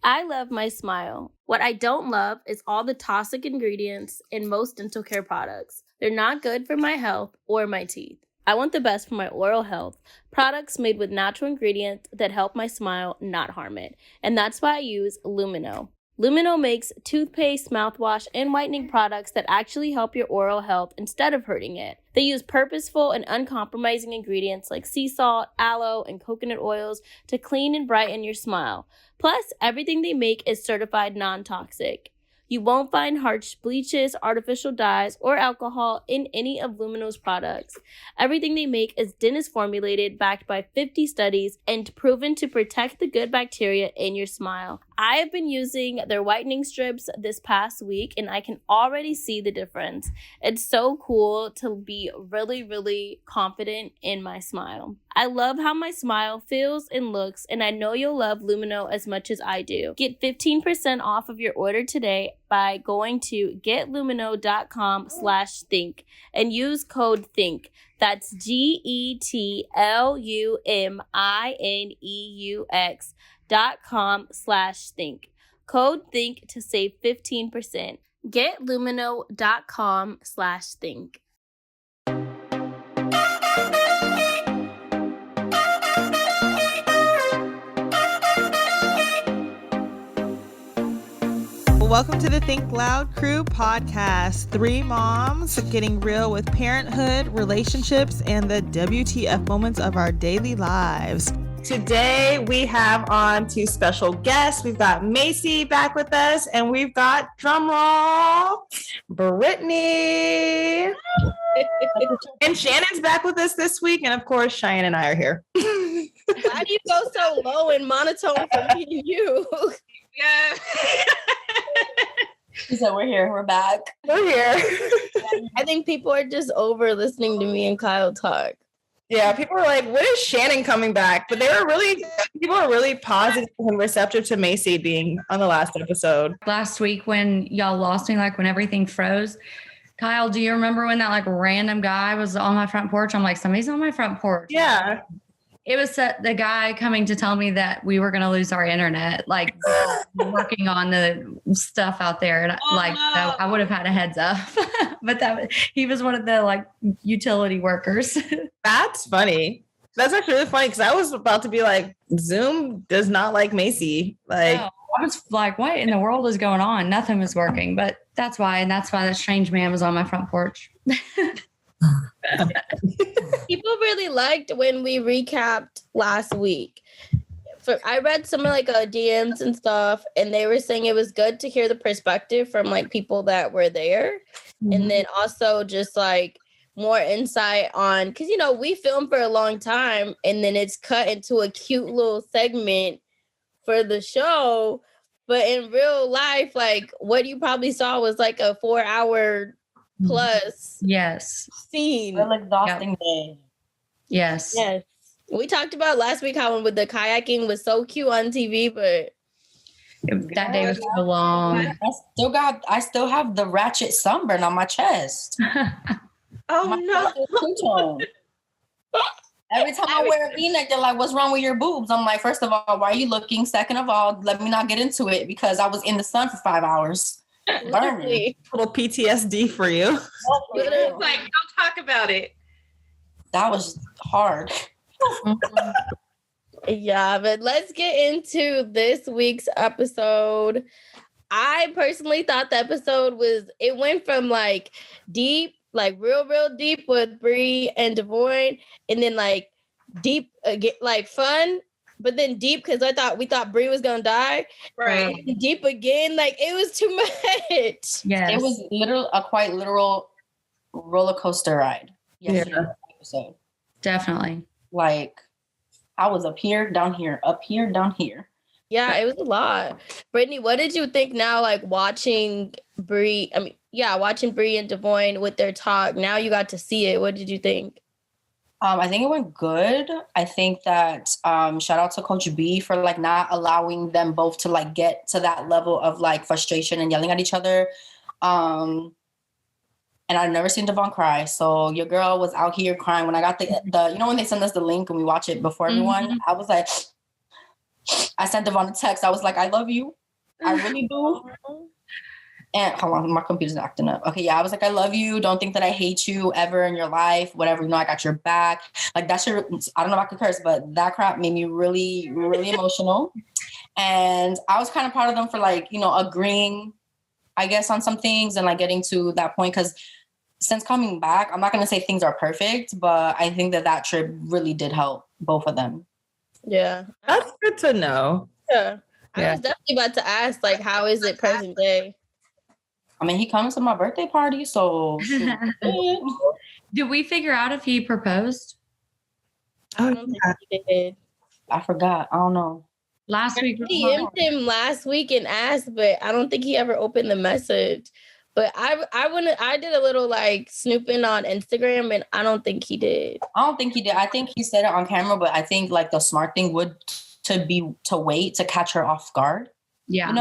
I love my smile. What I don't love is all the toxic ingredients in most dental care products. They're not good for my health or my teeth. I want the best for my oral health. Products made with natural ingredients that help my smile, not harm it. And that's why I use Lumino. Lumino makes toothpaste, mouthwash, and whitening products that actually help your oral health instead of hurting it. They use purposeful and uncompromising ingredients like sea salt, aloe, and coconut oils to clean and brighten your smile. Plus, everything they make is certified non-toxic. You won't find harsh bleaches, artificial dyes, or alcohol in any of Lumino's products. Everything they make is dentist formulated, backed by 50 studies, and proven to protect the good bacteria in your smile. I have been using their whitening strips this past week, and I can already see the difference. It's so cool to be really, really confident in my smile. I love how my smile feels and looks, and I know you'll love Lumino as much as I do. Get 15% off of your order today by going to getlumino.com/think and use code THINK. That's GETLUMINEUX.com/think. Code THINK to save 15%. Getlumino.com/think. Welcome to the Think Loud Crew podcast. 3 moms getting real with parenthood, relationships, and the WTF moments of our daily lives. Today we have on 2 special guests. We've got Maci back with us, and we've got, drumroll, Brittany. And Shanan's back with us this week, and of course Cheyenne and I are here. Why do you go so low and monotone for me and you? Yeah. So we're here. We're back. We're here. I think people are just over listening to me and Kyle talk. Yeah, people are like, "When is Shanan coming back?" But people are really positive and receptive to Maci being on the last episode. Last week when y'all lost me, like when everything froze, Kyle, do you remember when that like random guy was on my front porch? I'm like, somebody's on my front porch. Yeah. It was the guy coming to tell me that we were going to lose our internet, like working on the stuff out there. And so I would have had a heads up, but he was one of the like utility workers. That's funny. That's actually really funny because I was about to be like, Zoom does not like Maci. Like, I was like, what in the world is going on? Nothing was working, but that's why that strange man was on my front porch. People really liked when we recapped last week. I read some like DMs and stuff, and they were saying it was good to hear the perspective from like people that were there, and then also just like more insight on, because we filmed for a long time, and then it's cut into a cute little segment for the show, but in real life, like what you probably saw was like a 4-hour plus scene. Real exhausting day. Yes. We talked about last week how with the kayaking was so cute on TV, but that day was so long. I still have the ratchet sunburn on my chest. No. Every time I wear a V-neck, they're like, "What's wrong with your boobs?" I'm like, first of all, why are you looking? Second of all, let me not get into it because I was in the sun for 5 hours. Burning. Little PTSD for you. It's like, don't talk about it. That was hard. Yeah, but let's get into this week's episode. I personally thought the episode went from like deep, like real deep with Bree and Devoin, and then like deep, like fun. But then deep because we thought Bree was gonna die. Right. And deep again, like it was too much. Yes. It was a quite literal roller coaster ride. Episode. Definitely. Like I was up here, down here, up here, down here. Yeah, it was a lot. Brittany, what did you think now? Like watching Bree and Devoin with their talk. Now you got to see it. What did you think? I think it went good. I think that shout out to Coach B for like not allowing them both to like get to that level of like frustration and yelling at each other. And I've never seen Devon cry. So your girl was out here crying when I got the when they send us the link and we watch it before everyone, I was like, I sent Devoin a text. I was like, I love you. I really do. And hold on, my computer's acting up. Okay, yeah, I was like, I love you. Don't think that I hate you ever in your life. Whatever, I got your back. Like that shit, I don't know if I could curse, but that crap made me really, really emotional. And I was kind of proud of them for like, agreeing, I guess, on some things and like getting to that point. Because since coming back, I'm not going to say things are perfect, but I think that trip really did help both of them. Yeah, that's good to know. Yeah. I was definitely about to ask, like, how is it present day? I mean, he comes to my birthday party, so. Did we figure out if he proposed? I don't think he did. I forgot. I don't know. Last week. He DM'd him last week and asked, but I don't think he ever opened the message. But I did a little like snooping on Instagram, and I don't think he did. I don't think he did. I think he said it on camera, but I think like the smart thing would to wait to catch her off guard. Yeah.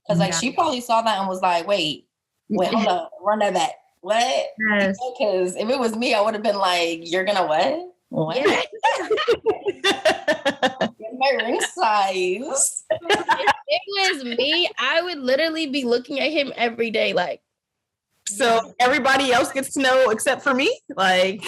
Because like she probably saw that and was like, wait, hold up, run that back. What? Yes. Because if it was me, I would have been like, you're gonna what? What? Yeah. My ring size. If it was me, I would literally be looking at him every day, like. So everybody else gets to know except for me, like.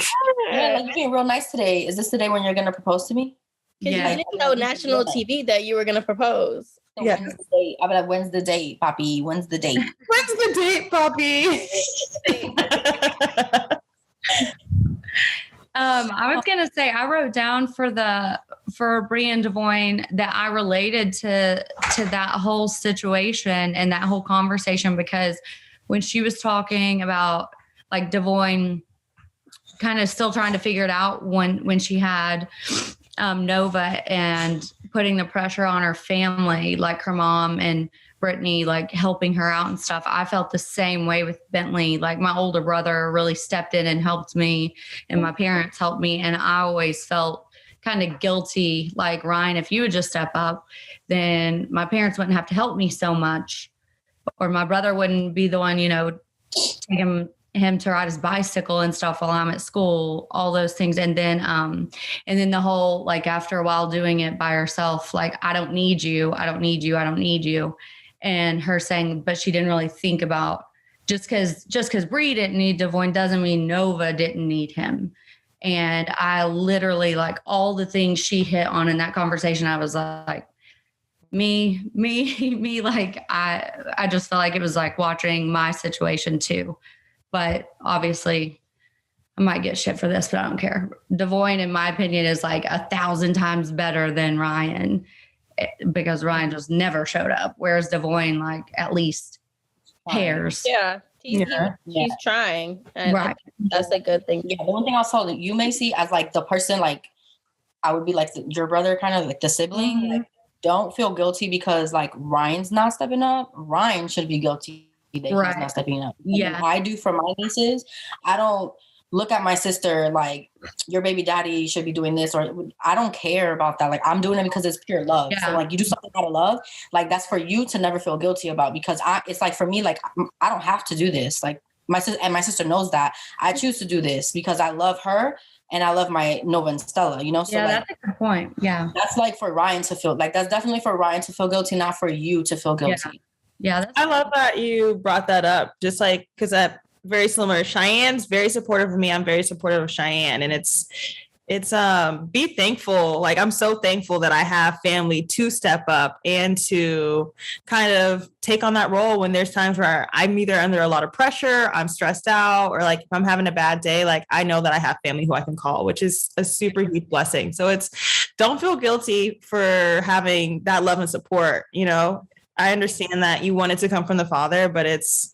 Yeah, like you're being real nice today. Is this the day when you're gonna propose to me? Yeah. You didn't know national TV that you were gonna propose. So when's the date? I'll be like, when's the date, Poppy? When's the date? When's the date, Poppy? I was gonna say I wrote down for Bri and Devoin that I related to that whole situation and that whole conversation, because when she was talking about like Devoin kind of still trying to figure it out when she had Nova and putting the pressure on her family, like her mom and Brittany, like helping her out and stuff. I felt the same way with Bentley. Like my older brother really stepped in and helped me, and my parents helped me. And I always felt kind of guilty. Like, Ryan, if you would just step up, then my parents wouldn't have to help me so much, or my brother wouldn't be the one, taking him to ride his bicycle and stuff while I'm at school, all those things. And then the whole, like, after a while doing it by herself, like, I don't need you. I don't need you. I don't need you. And her saying, but she didn't really think about just because Bri didn't need Devoin doesn't mean Nova didn't need him. And I literally, like, all the things she hit on in that conversation, I was like, me, like, I just felt like it was like watching my situation too. But obviously I might get shit for this, but I don't care. Devoin, in my opinion, is like 1,000 times better than Ryan, because Ryan just never showed up. Whereas Devoin, like, at least cares. Yeah. He's trying. And right. That's a good thing. Yeah. The one thing I'll tell you may see as like the person, like, I would be like your brother, kind of like the sibling. Mm-hmm. Like, don't feel guilty because like Ryan's not stepping up. Ryan should be guilty that he's not stepping up. Yeah. I do for my nieces. I don't look at my sister like your baby daddy should be doing this, or I don't care about that. Like, I'm doing it because it's pure love. Yeah. So like, you do something out of love, like, that's for you to never feel guilty about, because it's like, for me, like, I don't have to do this. Like, my sister knows that I choose to do this because I love her and I love my Nova and Stella, So yeah, like, that's a good point. Yeah. that's like for Ryan to feel like, that's definitely for Ryan to feel guilty, not for you to feel guilty. Yeah. I love that you brought that up. Just like, because that very similar. Cheyenne's very supportive of me. I'm very supportive of Cheyenne, and it's be thankful. Like, I'm so thankful that I have family to step up and to kind of take on that role when there's times where I'm either under a lot of pressure, I'm stressed out, or like if I'm having a bad day, like, I know that I have family who I can call, which is a super huge blessing. So don't feel guilty for having that love and support. I understand that you want it to come from the father, but it's,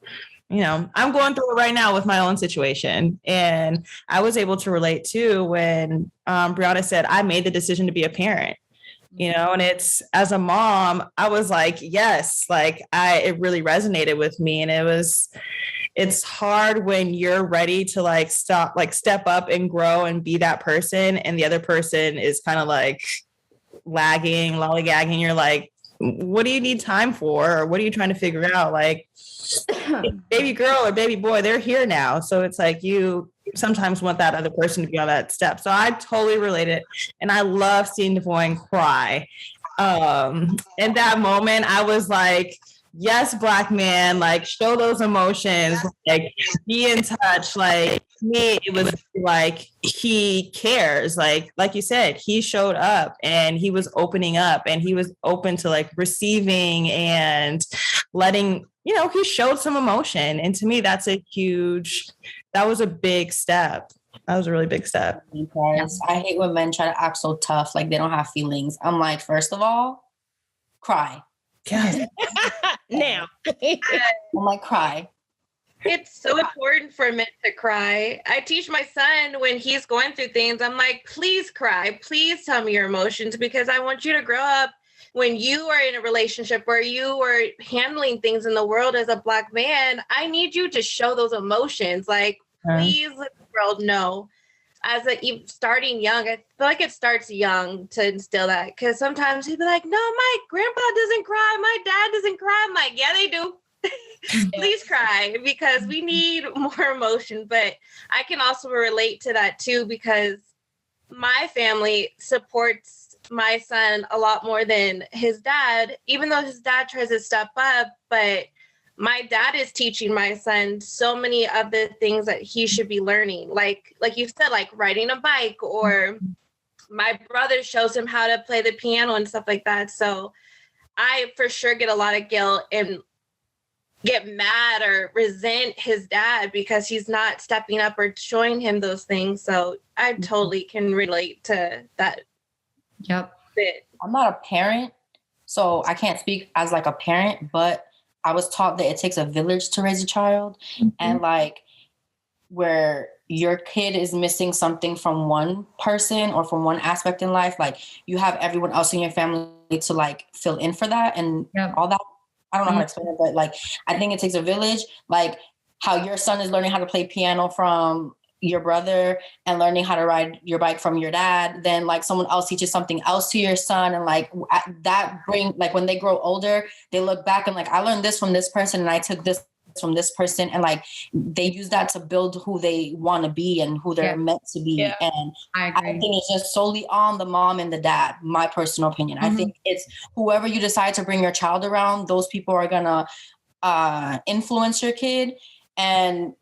I'm going through it right now with my own situation. And I was able to relate too when Brianna said, I made the decision to be a parent, and it's, as a mom, I was like, yes, like it really resonated with me. And it's hard when you're ready to like step up and grow and be that person. And the other person is kind of like lagging, lollygagging. You're like, what do you need time for? Or what are you trying to figure out? Like, baby girl or baby boy, they're here now. So it's like, you sometimes want that other person to be on that step. So I totally relate it. And I love seeing Devoin cry In that moment, I was like, yes, Black man, like show those emotions, like be in touch. Like me, it was like he cares. Like you said, he showed up and he was opening up and he was open to like receiving and letting, he showed some emotion. And to me, that was a big step. That was a really big step. Because I hate when men try to act so tough, like they don't have feelings. I'm like, first of all, cry. Yes. Now. I'm like, cry. It's so important for men to cry. I teach my son when he's going through things, I'm like, please cry. Please tell me your emotions because I want you to grow up when you are in a relationship where you are handling things in the world as a Black man. I need you to show those emotions. Like, please let the world know. Starting young, I feel like it starts young to instill that. Because sometimes he'd be like, no, my grandpa doesn't cry. My dad doesn't cry. I'm like, yeah, they do. Please cry because we need more emotion. But I can also relate to that too because my family supports my son a lot more than his dad, even though his dad tries to step up. But my dad is teaching my son so many of the things that he should be learning. Like you said, like riding a bike, or my brother shows him how to play the piano and stuff like that. So I for sure get a lot of guilt and get mad or resent his dad because he's not stepping up or showing him those things. So I totally can relate to that. Yep. Bit. I'm not a parent, so I can't speak as like a parent, but I was taught that it takes a village to raise a child. And like where your kid is missing something from one person or from one aspect in life, like you have everyone else in your family to like fill in for that and all that. I don't know how to explain it, but like, I think it takes a village, like how your son is learning how to play piano from your brother and learning how to ride your bike from your dad, then like someone else teaches something else to your son. And like that like when they grow older, they look back and like, I learned this from this person and I took this from this person. And like, they use that to build who they want to be and who they're meant to be. Yeah. And I think it's just solely on the mom and the dad, my personal opinion. I think it's whoever you decide to bring your child around, those people are going to influence your kid and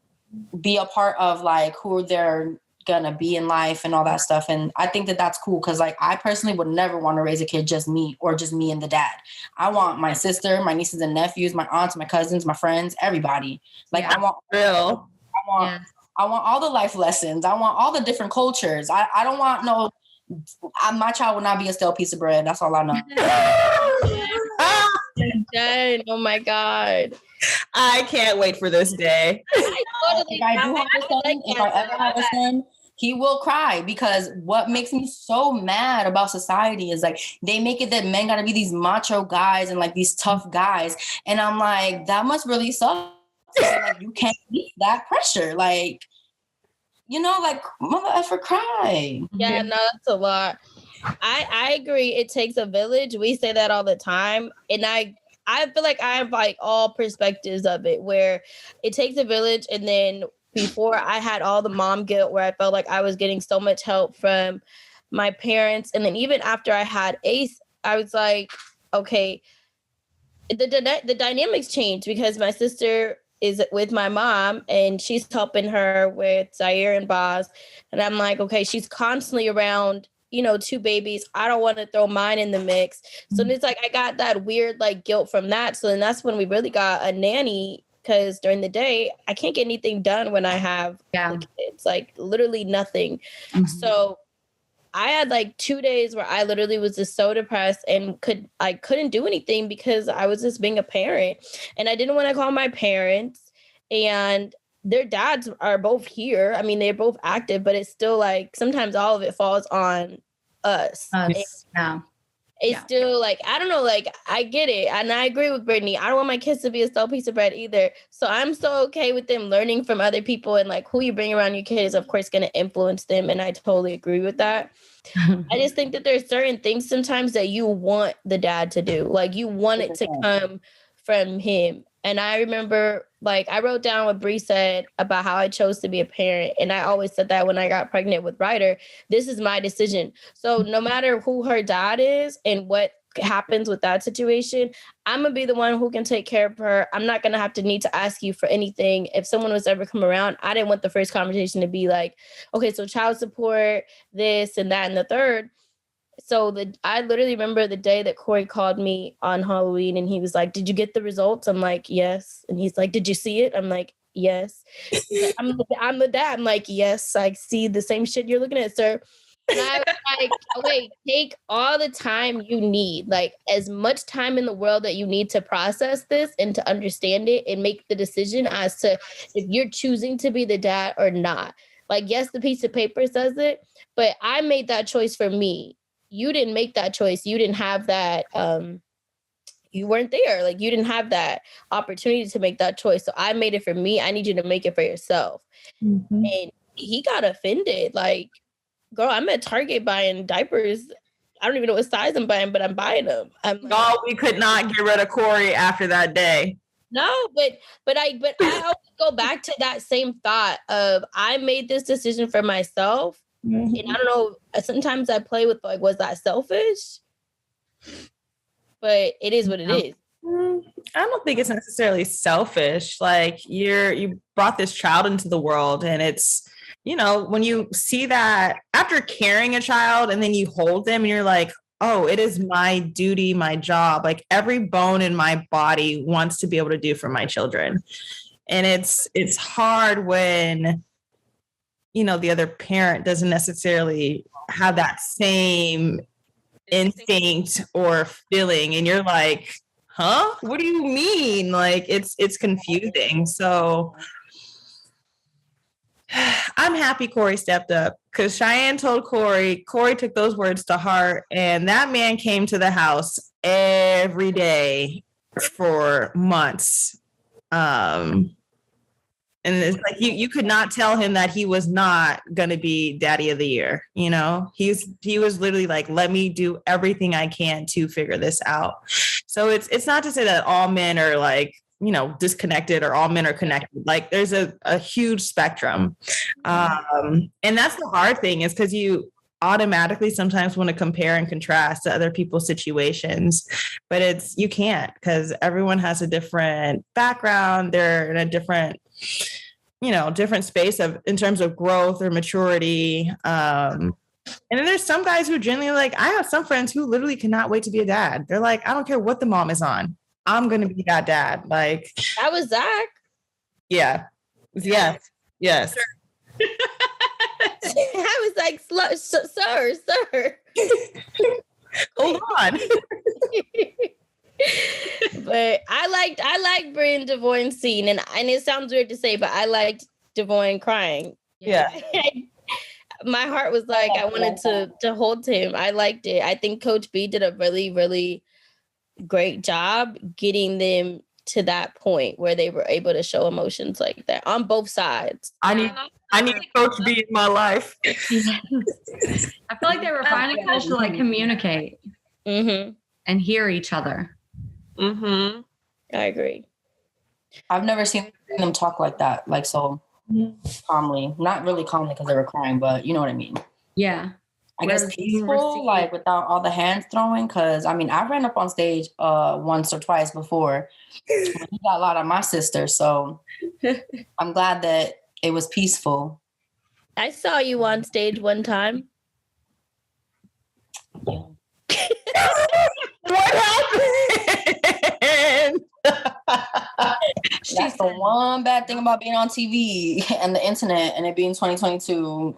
be a part of like who they're gonna be in life and all that stuff. And I think that that's cool because like I personally would never want to raise a kid just me and the dad. I want my sister, my nieces and nephews, my aunts, my cousins, my friends, everybody. Like I want all the life lessons. I want all the different cultures. I don't want my child will not be a stale piece of bread. That's all I know. Jen, oh my God. I can't wait for this day. If I ever have a son, he will cry because what makes me so mad about society is like they make it that men gotta be these macho guys and like these tough guys. And I'm like, that must really suck. Like you can't meet that pressure. Like, like mother effer cry. Yeah, no, that's a lot. I agree. It takes a village. We say that all the time. And I feel like I have like all perspectives of it where it takes a village. And then before I had all the mom guilt where I felt like I was getting so much help from my parents. And then even after I had Ace, I was like, okay, the dynamics changed because my sister is with my mom and she's helping her with Zaire and Boz. And I'm like, okay, she's constantly around, two babies. I don't want to throw mine in the mix. So it's like, I got that weird like guilt from that. So then that's when we really got a nanny because during the day, I can't get anything done when I have kids, like literally nothing. So I had like 2 days where I literally was just so depressed and couldn't do anything because I was just being a parent and I didn't want to call my parents, and their dads are both here. I mean, they're both active, but it's still like sometimes all of it falls on us. It's still like, I don't know, like I get it. And I agree with Brittany. I don't want my kids to be a stale piece of bread either. So I'm so okay with them learning from other people, and like who you bring around your kids is of course going to influence them. And I totally agree with that. I just think that there's certain things sometimes that you want the dad to do. Like you want it to come from him. And I remember like I wrote down what Bree said about how I chose to be a parent. And I always said that when I got pregnant with Ryder, this is my decision. So no matter who her dad is and what happens with that situation, I'm gonna be the one who can take care of her. I'm not gonna have to need to ask you for anything. If someone was ever come around, I didn't want the first conversation to be like, okay, so child support, this and that and the third. So I literally remember the day that Corey called me on Halloween and he was like, did you get the results? I'm like, yes. And he's like, did you see it? I'm like, yes. Like, I'm the dad. I'm like, yes, I see the same shit you're looking at, sir. And I was like, okay, take all the time you need, like as much time in the world that you need to process this and to understand it and make the decision as to if you're choosing to be the dad or not. Like, yes, the piece of paper says it, but I made that choice for me. You didn't make that choice. You didn't have that. You weren't there. Like, you didn't have that opportunity to make that choice. So I made it for me. I need you to make it for yourself. Mm-hmm. And he got offended. Like, girl, I'm at Target buying diapers. I don't even know what size I'm buying, but I'm buying them. I'm like, oh, we could not get rid of Corey after that day. No, but I always go back to that same thought of I made this decision for myself. Mm-hmm. And I don't know, sometimes I play with like, was that selfish? But it is what it is. I don't think it's necessarily selfish. Like, you brought this child into the world, and it's, you know, when you see that after carrying a child and then you hold them and you're like, oh, it is my duty, my job. Like, every bone in my body wants to be able to do for my children. And it's hard when, you know, the other parent doesn't necessarily have that same instinct or feeling. And you're like, huh? What do you mean? Like, it's confusing. So I'm happy Corey stepped up, because Cheyenne told Corey took those words to heart, and that man came to the house every day for months. And it's like, you could not tell him that he was not going to be daddy of the year. You know, he was literally like, let me do everything I can to figure this out. So it's not to say that all men are like, you know, disconnected or all men are connected. Like, there's a huge spectrum. And that's the hard thing, is because you automatically sometimes want to compare and contrast to other people's situations, but you can't, because everyone has a different background. They're in a different space in terms of growth or maturity. And then there's some guys who genuinely, like, I have some friends who literally cannot wait to be a dad. They're like, I don't care what the mom is on, I'm going to be that dad. Like, that was Zach. Yeah. Yes. Sure. I was like, sir. Hold on. But I liked Brian Devoin's scene, and it sounds weird to say, but I liked Devoin crying. Yeah. My heart was like, I wanted to hold him. I liked it. I think Coach B did a really, really great job getting them to that point where they were able to show emotions like that on both sides. I need Coach B in my life. I feel like they were finding ways to like communicate and hear each other. I agree. I've never seen them talk like that, like so calmly. Not really calmly because they were crying, but you know what I mean. Yeah. I guess peaceful, like without all the hands throwing. Because I mean, I ran up on stage once or twice before. He got a lot of my sister, so I'm glad that it was peaceful. I saw you on stage one time. Yeah. What happened? That's the one bad thing about being on TV and the internet and it being 2022.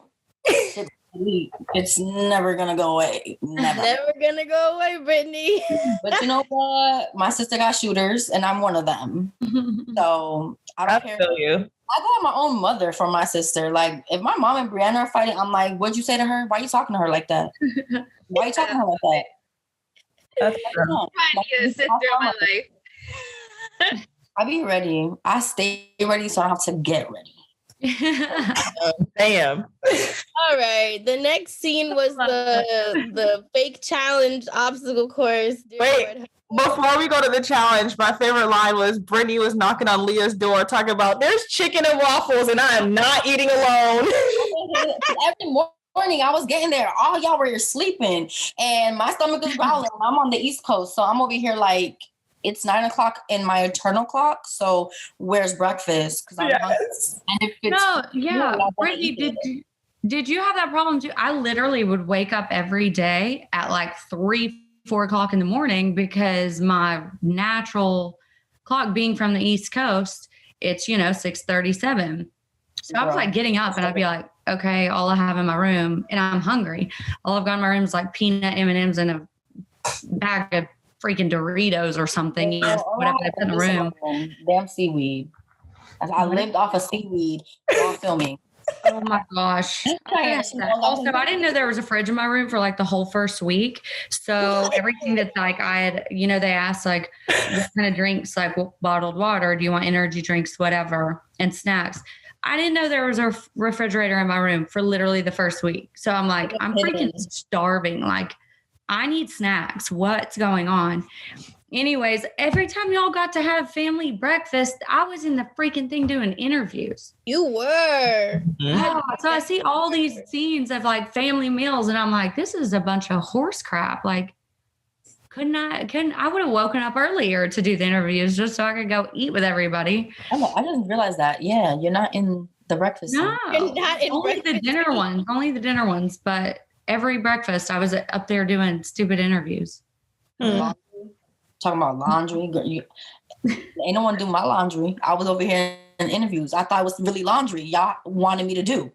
It's never gonna go away. Never gonna go away, Brittany. But you know what? My sister got shooters, and I'm one of them. So I don't care. You. I got my own mother for my sister. Like, if my mom and Brianna are fighting, I'm like, what'd you say to her? Why are you talking to her like that? Why are you talking to her like that? That's I need a sister in my life. I be ready. I stay ready so I don't have to get ready. Damn. All right. The next scene was the fake challenge obstacle course. Wait, before we go to the challenge, my favorite line was Brittany was knocking on Leah's door talking about there's chicken and waffles and I am not eating alone. Every morning morning. I was getting there. All y'all were sleeping, and my stomach is growling. I'm on the East Coast, so I'm over here like it's 9 o'clock in my eternal clock. So where's breakfast? Because I'm hungry. And if it's Brittany, did you have that problem too? I literally would wake up every day at like 3-4 o'clock in the morning because my natural clock being from the East Coast, it's 6:37. So I was like getting up and I'd be like, okay, all I have in my room, and I'm hungry. All I've got in my room is like peanut M&Ms and a bag of freaking Doritos or something. Whatever they put in the room. Damn seaweed. I lived off of seaweed while filming. Oh my gosh. Also, I didn't know there was a fridge in my room for like the whole first week. So everything that's like I had, they asked like what kind of drinks, like bottled water, do you want energy drinks, whatever, and snacks. I didn't know there was a refrigerator in my room for literally the first week. So I'm like, I'm freaking starving. Like, I need snacks. What's going on? Anyways, every time y'all got to have family breakfast, I was in the freaking thing doing interviews. You were. Yeah, so I see all these scenes of like family meals, and I'm like, this is a bunch of horse crap. Like, I would have woken up earlier to do the interviews just so I could go eat with everybody. I didn't realize that. Yeah, you're not in the breakfast. No, you're not in only the dinner ones. Only the dinner ones. But every breakfast, I was up there doing stupid interviews. Talking about laundry. Ain't no one do my laundry. I was over here in interviews. I thought it was really laundry y'all wanted me to do.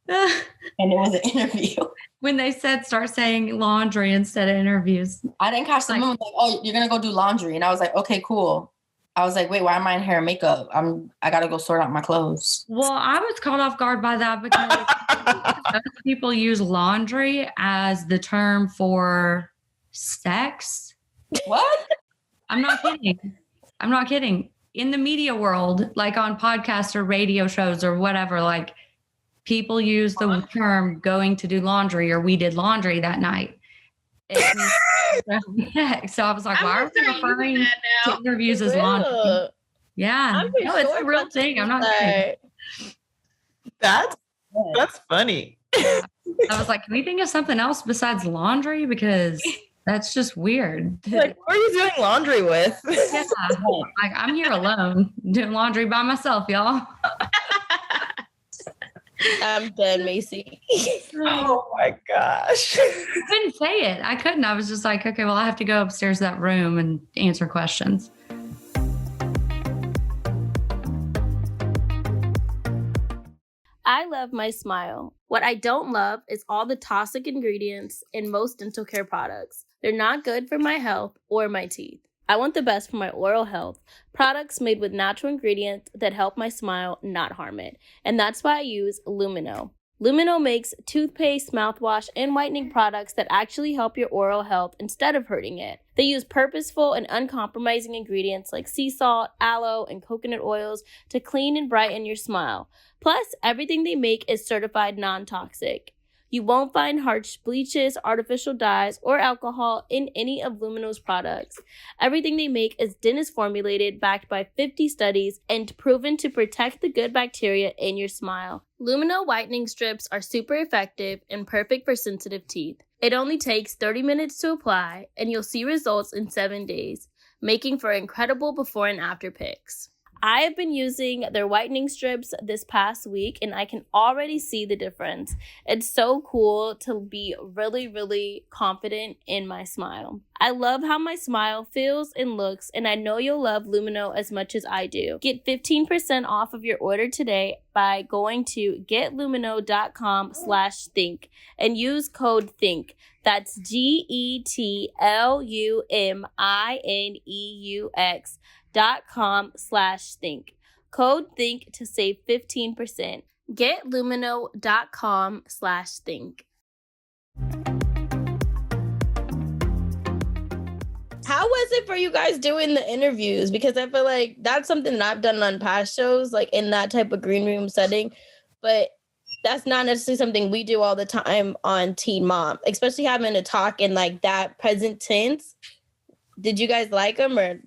And it was an interview. When they said start saying laundry instead of interviews. I didn't catch the moment. Like, oh, you're going to go do laundry. And I was like, okay, cool. I was like, wait, why am I in hair and makeup? I got to go sort out my clothes. Well, I was caught off guard by that because most people use laundry as the term for sex. What? I'm not kidding. In the media world, like on podcasts or radio shows or whatever, like people use the term going to do laundry or we did laundry that night. So I was like, why are we referring to interviews as laundry? Yeah. No, it's a real thing. I'm not kidding. That's funny. Yeah. I was like, can we think of something else besides laundry? Because that's just weird. Like, who are you doing laundry with? Yeah. Like, I'm here alone doing laundry by myself, y'all. I'm done, Maci. Oh my gosh. I couldn't say it. I couldn't. I was just like, okay, well, I have to go upstairs to that room and answer questions. I love my smile. What I don't love is all the toxic ingredients in most dental care products. They're not good for my health or my teeth. I want the best for my oral health. Products made with natural ingredients that help my smile not harm it. And that's why I use Lumino. Lumino makes toothpaste, mouthwash, and whitening products that actually help your oral health instead of hurting it. They use purposeful and uncompromising ingredients like sea salt, aloe, and coconut oils to clean and brighten your smile. Plus, everything they make is certified non-toxic. You won't find harsh bleaches, artificial dyes, or alcohol in any of Lumino's products. Everything they make is dentist formulated, backed by 50 studies, and proven to protect the good bacteria in your smile. Lumino whitening strips are super effective and perfect for sensitive teeth. It only takes 30 minutes to apply, and you'll see results in 7 days, making for incredible before and after pics. I have been using their whitening strips this past week, and I can already see the difference. It's so cool to be really, really confident in my smile. I love how my smile feels and looks, and I know you'll love Lumino as much as I do. Get 15% off of your order today by going to getlumino.com/think and use code THINK. That's GETLUMINEUX.com/think. Code THINK to save 15%. GetLumino.com/think. How was it for you guys doing the interviews? Because I feel like that's something that I've done on past shows, like in that type of green room setting. But that's not necessarily something we do all the time on Teen Mom, especially having to talk in like that present tense. Did you guys like them or?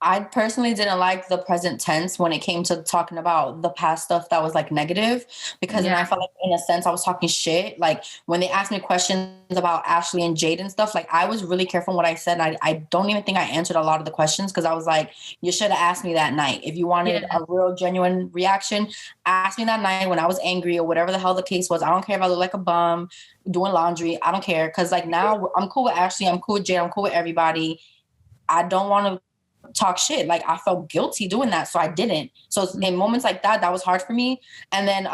I personally didn't like the present tense when it came to talking about the past stuff that was like negative, because then I felt like in a sense I was talking shit. Like when they asked me questions about Ashley and Jade and stuff, like I was really careful in what I said. I don't even think I answered a lot of the questions because I was like, you should have asked me that night. If you wanted a real genuine reaction, ask me that night when I was angry or whatever the hell the case was. I don't care if I look like a bum doing laundry. I don't care. Cause like now I'm cool with Ashley. I'm cool with Jade. I'm cool with everybody. I don't want to talk shit. Like I felt guilty doing that, so I didn't. So in moments like that was hard for me. And then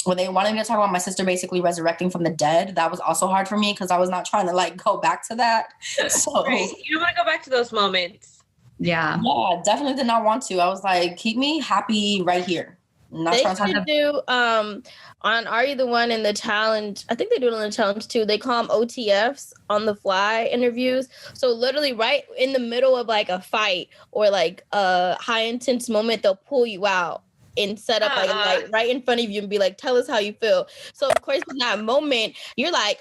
when they wanted me to talk about my sister basically resurrecting from the dead, that was also hard for me because I was not trying to like go back to that. So right. You don't want to go back to those moments. Yeah, definitely did not want to. I was like, keep me happy right here. Not they trying should do on Are You the One in the challenge. I think they do it on the challenge too. They call them OTFs, on the fly interviews. So literally right in the middle of like a fight or like a high intense moment, they'll pull you out and set up like a light right in front of you and be like, tell us how you feel. So of course in that moment you're like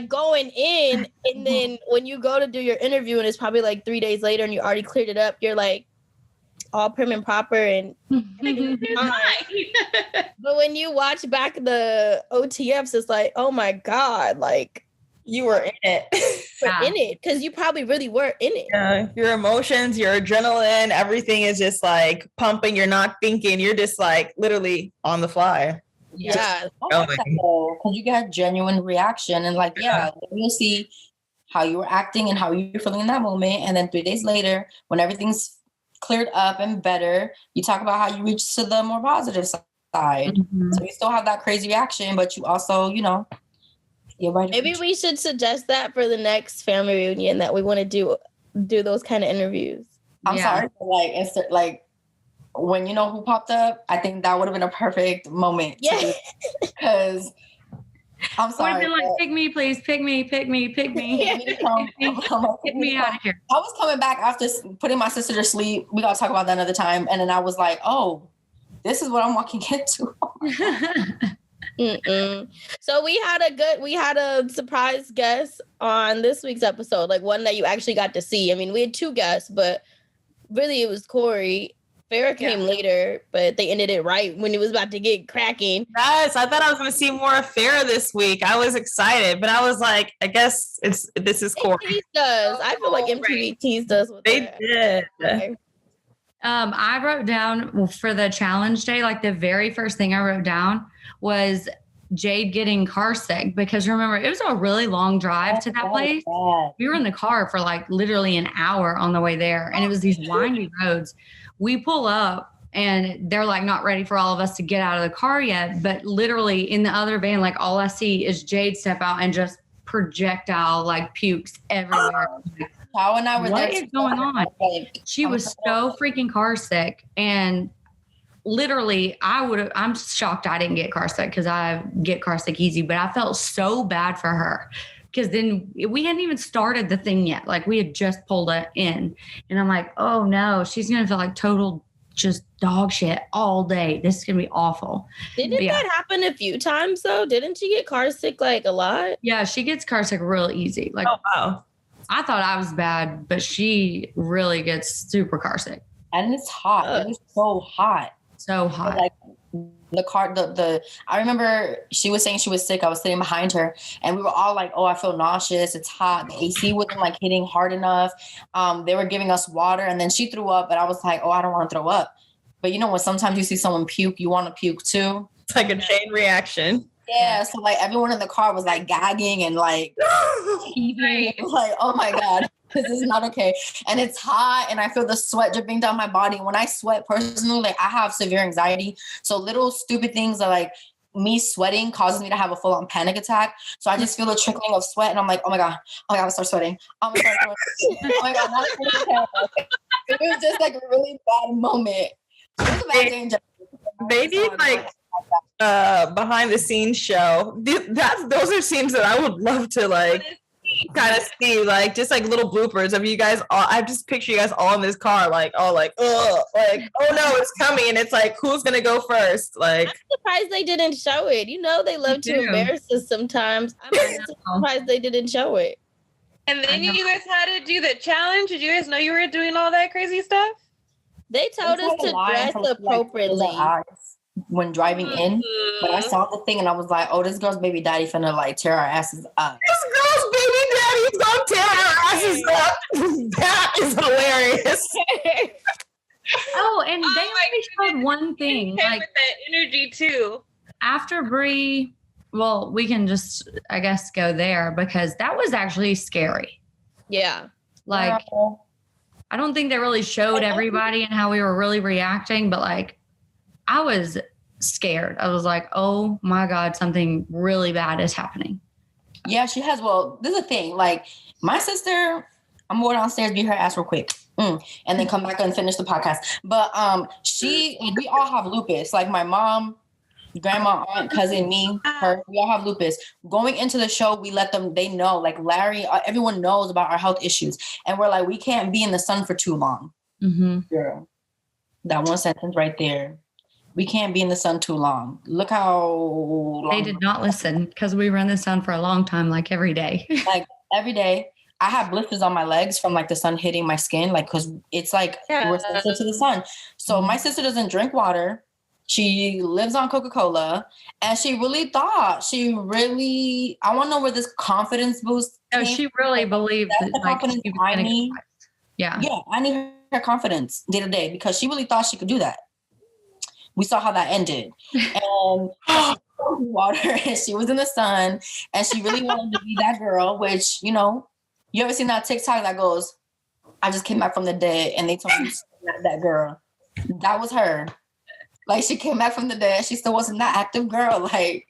going in, and then when you go to do your interview and it's probably like 3 days later and you already cleared it up, you're like all prim and proper and but when you watch back the OTFs, it's like, oh my God, like you were in it. In it, because you probably really were in it. Yeah, your emotions, your adrenaline, everything is just like pumping. You're not thinking. You're just like literally on the fly. Yeah. Because you get genuine reaction and like, you'll see how you were acting and how you're feeling in that moment. And then 3 days later, when everything's cleared up and better, you talk about how you reach to the more positive side. Mm-hmm. So you still have that crazy reaction, but you also, you're right. Maybe we should suggest that for the next family reunion, that we want to do those kind of interviews. I'm sorry, but like when you know who popped up, I think that would have been a perfect moment. Yeah, because I'm sorry. I would have been like, pick me, please, pick me. Get me out of here. I was coming back after putting my sister to sleep. We gotta talk about that another time. And then I was like, oh, this is what I'm walking into. So we had a surprise guest on this week's episode, like one that you actually got to see. I mean, we had two guests, but really it was Corey. Farrah came later, but they ended it right when it was about to get cracking. Yes, I thought I was going to see more of Farrah this week. I was excited, but I was like, I guess this is Corey. Teased us. I feel like MTV teased us with that. Did. Okay. I wrote down for the challenge day, like the very first thing I wrote down was Jade getting car sick, because remember, it was a really long drive to that place. We were in the car for like literally an hour on the way there, and it was these windy roads. We pull up and they're like not ready for all of us to get out of the car yet. But literally in the other van, like all I see is Jade step out and just projectile like pukes everywhere. How and I were what is going on? She was so freaking car sick. And literally I'm shocked I didn't get car sick, because I get car sick easy, but I felt so bad for her. Because then we hadn't even started the thing yet. Like we had just pulled it in. And I'm like, oh no, she's going to feel like total just dog shit all day. This is going to be awful. Didn't that happen a few times though? Didn't she get car sick like a lot? Yeah, she gets car sick real easy. Like, oh, wow. I thought I was bad, but she really gets super car sick. And it's hot. It was so hot. So hot. Like, the car, I remember she was saying she was sick. I was sitting behind her and we were all like, oh, I feel nauseous. It's hot. The AC wasn't like hitting hard enough. They were giving us water, and then she threw up, but I was like, oh, I don't want to throw up. But when sometimes you see someone puke, you want to puke too. It's like a chain reaction. Yeah. So like everyone in the car was like gagging and like heaving. Like, oh my God. This is not okay. And it's hot and I feel the sweat dripping down my body. When I sweat personally, like I have severe anxiety. So little stupid things are like me sweating causes me to have a full-on panic attack. So I just feel a trickling of sweat and I'm like, oh my God, I start sweating. Oh my God. It was just like a really bad moment. It was a bad day in general. They need like behind the scenes show. Those are scenes that I would love to like kind of see, like just like little bloopers of you guys all. I just picture you guys all in this car, like all like, oh no, it's coming, and it's like, who's gonna go first? Like, I'm surprised they didn't show it. They love to embarrass us sometimes. I'm surprised they didn't show it. And then you guys had to do the challenge. Did you guys know you were doing all that crazy stuff? They told us to dress appropriately. When driving in, but I saw the thing and I was like, oh, this girl's baby daddy finna like tear our asses up. This girl's baby daddy's gonna tear our asses up. That is hilarious. Oh, and they only showed one thing. Like Like with that energy too. after Brie, well, we can just, I guess, go there because that was actually scary. Yeah. Like, I don't think they really showed everybody and how we were really reacting, but like, I was scared. I was like, oh my God, something really bad is happening. Yeah, she has. Well, this is the thing. Like, my sister, I'm going downstairs, beat her ass real quick. And then come back and finish the podcast. But we all have lupus. Like my mom, grandma, aunt, cousin, me, her, we all have lupus. Going into the show, we let them, they know, like Larry, everyone knows about our health issues. And we're like, we can't be in the sun for too long. Mm-hmm. Girl, that one sentence right there. We can't be in the sun too long. Look how long. They did not listen because we were in the sun for a long time, like every day. Like every day. I have blisters on my legs from like the sun hitting my skin, like because it's like we're sensitive to the sun. So my sister doesn't drink water. She lives on Coca-Cola, and she really thought I want to know where this confidence boost. No, she really believed that that like, confidence she was I gonna need. Yeah. Yeah, I need her confidence day to day because she really thought she could do that. We saw how that ended, and she drank water, and she was in the sun, and she really wanted to be that girl. Which you ever seen that TikTok that goes, "I just came back from the dead," and they told me that girl. That was her. Like she came back from the dead. She still wasn't that active girl. Like,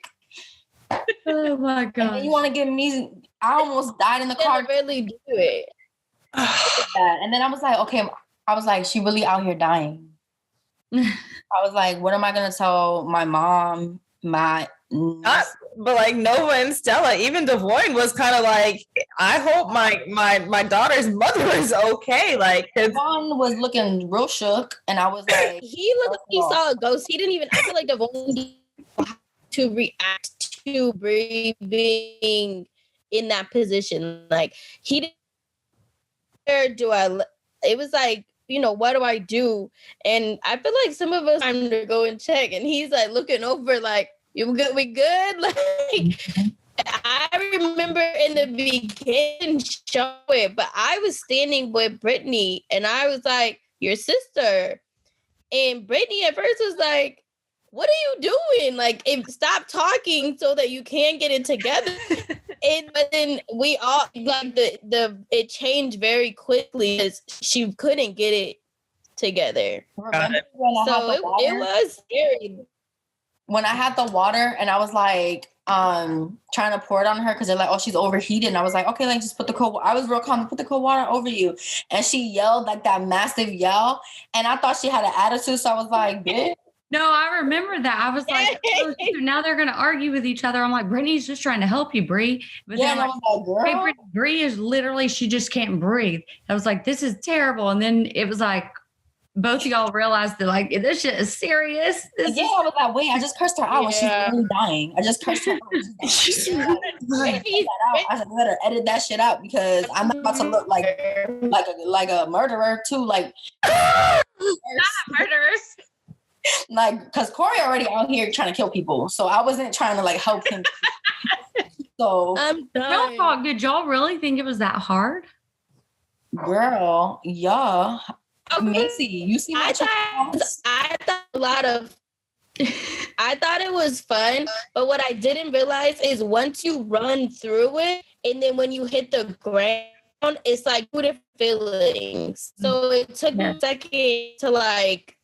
oh my God. You want to give me? I almost died in the car. Really do it. And then I was like, okay. I was like, she really out here dying. I was like, what am I gonna tell my mom? But like Nova and Stella, even Devoin was kind of like, I hope my daughter's mother is okay. Like Devoin was looking real shook, and I was like, he looked like he saw a ghost. He didn't even. I feel like Devoin to react to Brie being in that position. Like he didn't. Where do I? It was like, what do I do? And I feel like some of us time to go and check. And he's like looking over, like, you good? We good? Like, I remember in the beginning show it, but I was standing with Brittany and I was like, your sister. And Brittany at first was like, what are you doing? Like, stop talking so that you can get it together. But then we all like it changed very quickly because she couldn't get it together. Remember so it was scary. When I had the water and I was like trying to pour it on her because they're like, oh, she's overheated. And I was like, okay, like just put the cold water. I was real calm, put the cold water over you. And she yelled like that massive yell. And I thought she had an attitude. So I was like, bitch. No, I remember that. I was like, oh, now they're going to argue with each other. I'm like, Brittany's just trying to help you, Brie. But yeah, then like, hey, Brie is literally, she just can't breathe. I was like, this is terrible. And then it was like, both of y'all realized that like, this shit is serious. I was like, wait, I just cursed her out when she's really dying. I just cursed her out. I said, you better edit that shit out because I'm about to look like a murderer too. Like, not murderers. Like, because Corey already out here trying to kill people, so I wasn't trying to like help him. So, real talk, did y'all really think it was that hard? Girl, yeah. Maci, you see my I thought a lot of. I thought it was fun, but what I didn't realize is once you run through it, and then when you hit the ground, it's like 2 different feelings. So it took a second to like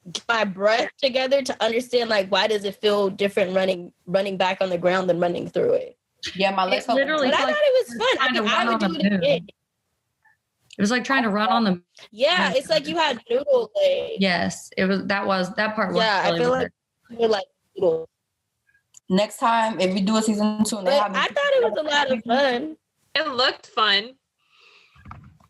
get my breath together to understand like why does it feel different running back on the ground than running through it. Yeah, my legs literally. But I thought it was fun. I mean, I would do it again. It was like trying to run on the. Yeah, it's like you had noodle legs. Yes, it was. That part was. Yeah, really I feel like you're like noodle. Next time, if we do a season 2, but I thought it was a lot of fun. It looked fun.